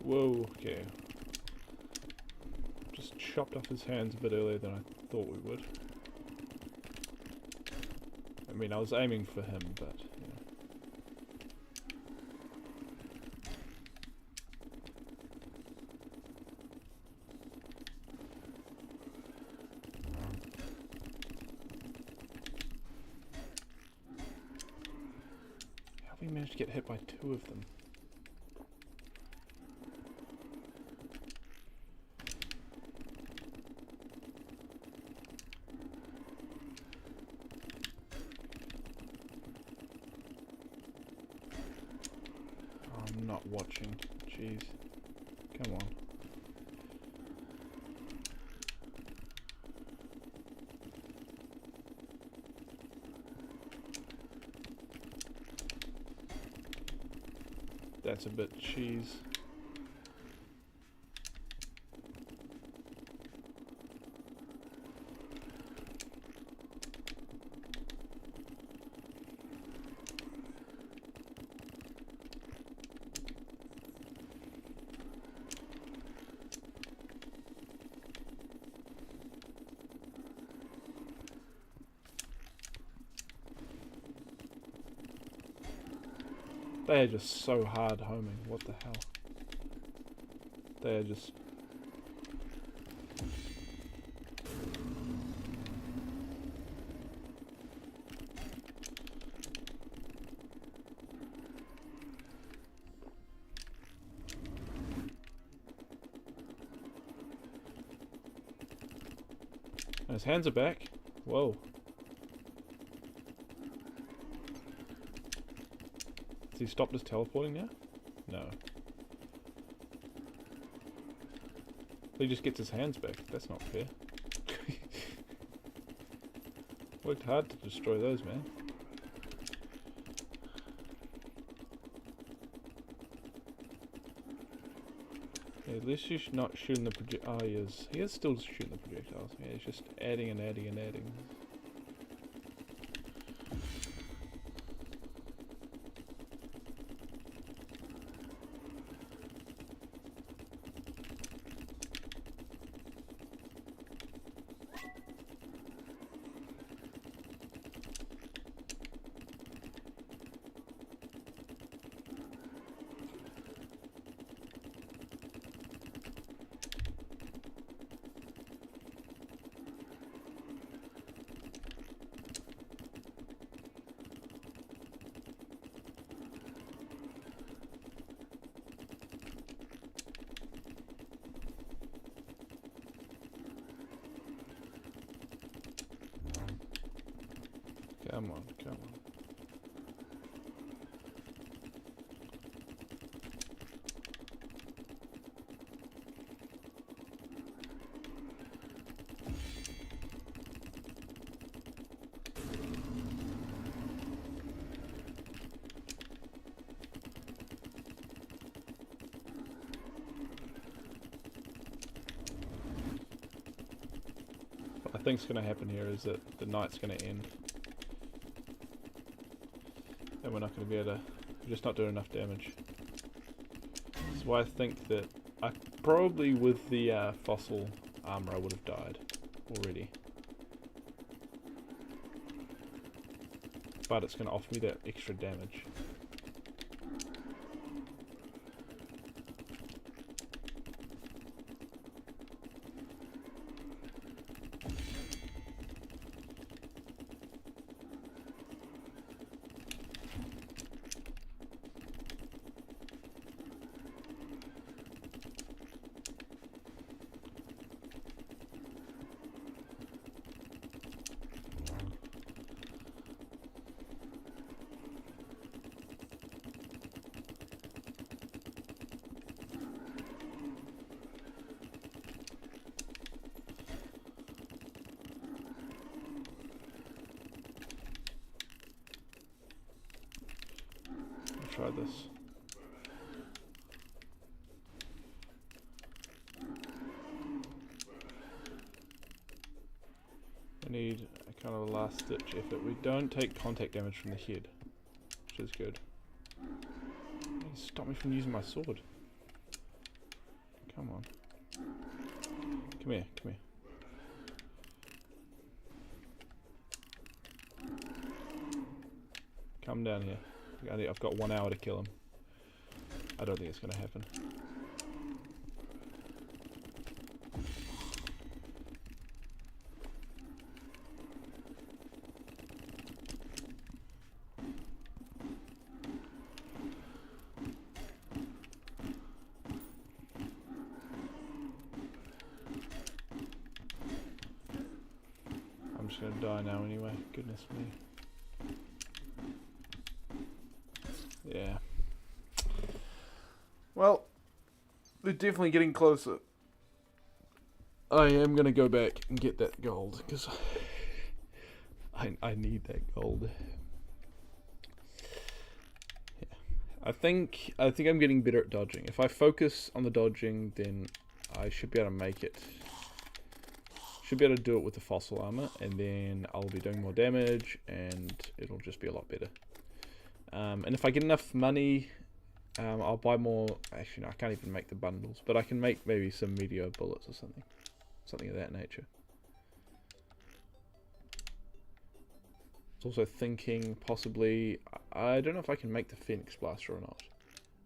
Whoa, okay. Just chopped off his hands a bit earlier than I thought we would. I mean, I was aiming for him, but, you know. How have we managed to get hit by two of them? I'm not watching. Jeez. Come on. That's a bit cheese. They are just so hard homing. What the hell? They are just... And his hands are back. Whoa. Has he stopped his teleporting now? No. He just gets his hands back. That's not fair. Worked hard to destroy those, man. Yeah, at least he's not shooting the project. Oh, he is. He is still shooting the projectiles. Yeah, he's just adding and adding and adding. Come on, come on. What I think's going to happen here is that the night's going to end. And we're not going to be able to, we're just not doing enough damage. That's why I think that I probably with the fossil armor I would have died already. But it's going to offer me that extra damage. Try this. I need a kind of a last ditch effort. We don't take contact damage from the head, which is good. Stop me from using my sword. Come on. Come here, come here. Come down here. I've got 1 hour to kill him. I don't think it's going to happen. I'm just going to die now anyway. Goodness me. Yeah. Well, we're definitely getting closer. I am going to go back and get that gold, because I need that gold. Yeah. I think I'm getting better at dodging. If I focus on the dodging, then I should be able to make it. Should be able to do it with the fossil armor, and then I'll be doing more damage, and it'll just be a lot better. And if I get enough money, I'll buy more. Actually, no, I can't even make the bundles, but I can make maybe some meteor bullets or something of that nature. I was also thinking possibly, I don't know if I can make the Phoenix Blaster or not.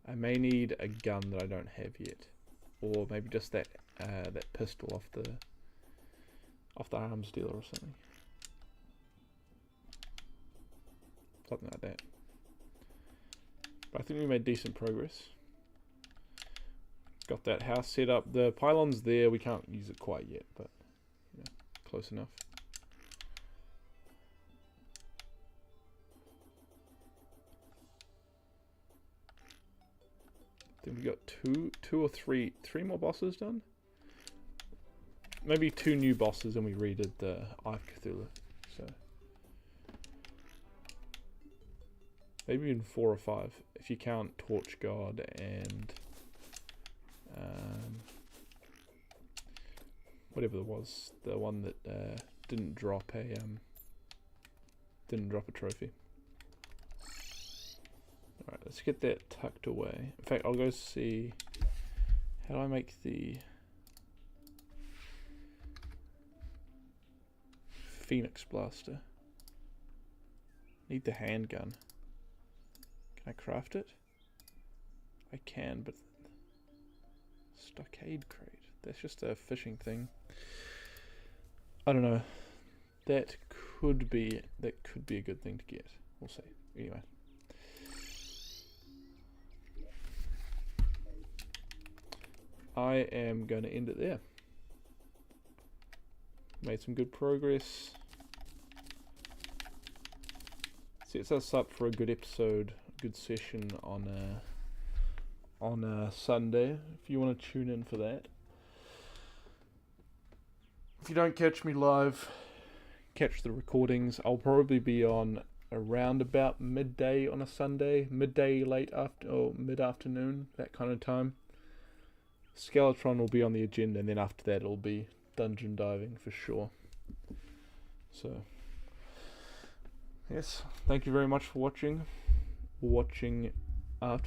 I may need a gun that I don't have yet, or maybe just that that pistol off the arms dealer or something like that. But I think we made decent progress. Got that house set up. The pylon's there. We can't use it quite yet, but you know, close enough. Then we got two or three more bosses done. Maybe 2 new bosses, and we redid the Eye of Cthulhu. So maybe even 4 or 5, if you count Torch God and whatever it was, the one that didn't drop a trophy. Alright, let's get that tucked away. In fact, I'll go see how do I make the Phoenix Blaster. Need the handgun. Can I craft it? I can, but stockade crate. That's just a fishing thing. I don't know. That could be a good thing to get. We'll see. Anyway. I am going to end it there. Made some good progress. Sets us up for a good episode, a good session on Sunday, if you want to tune in for that. If you don't catch me live, catch the recordings. I'll probably be on around about midday on a Sunday, midday, late after or mid-afternoon, that kind of time. Skeletron will be on the agenda, and then after that it'll be dungeon diving for sure. So yes, thank you very much for watching after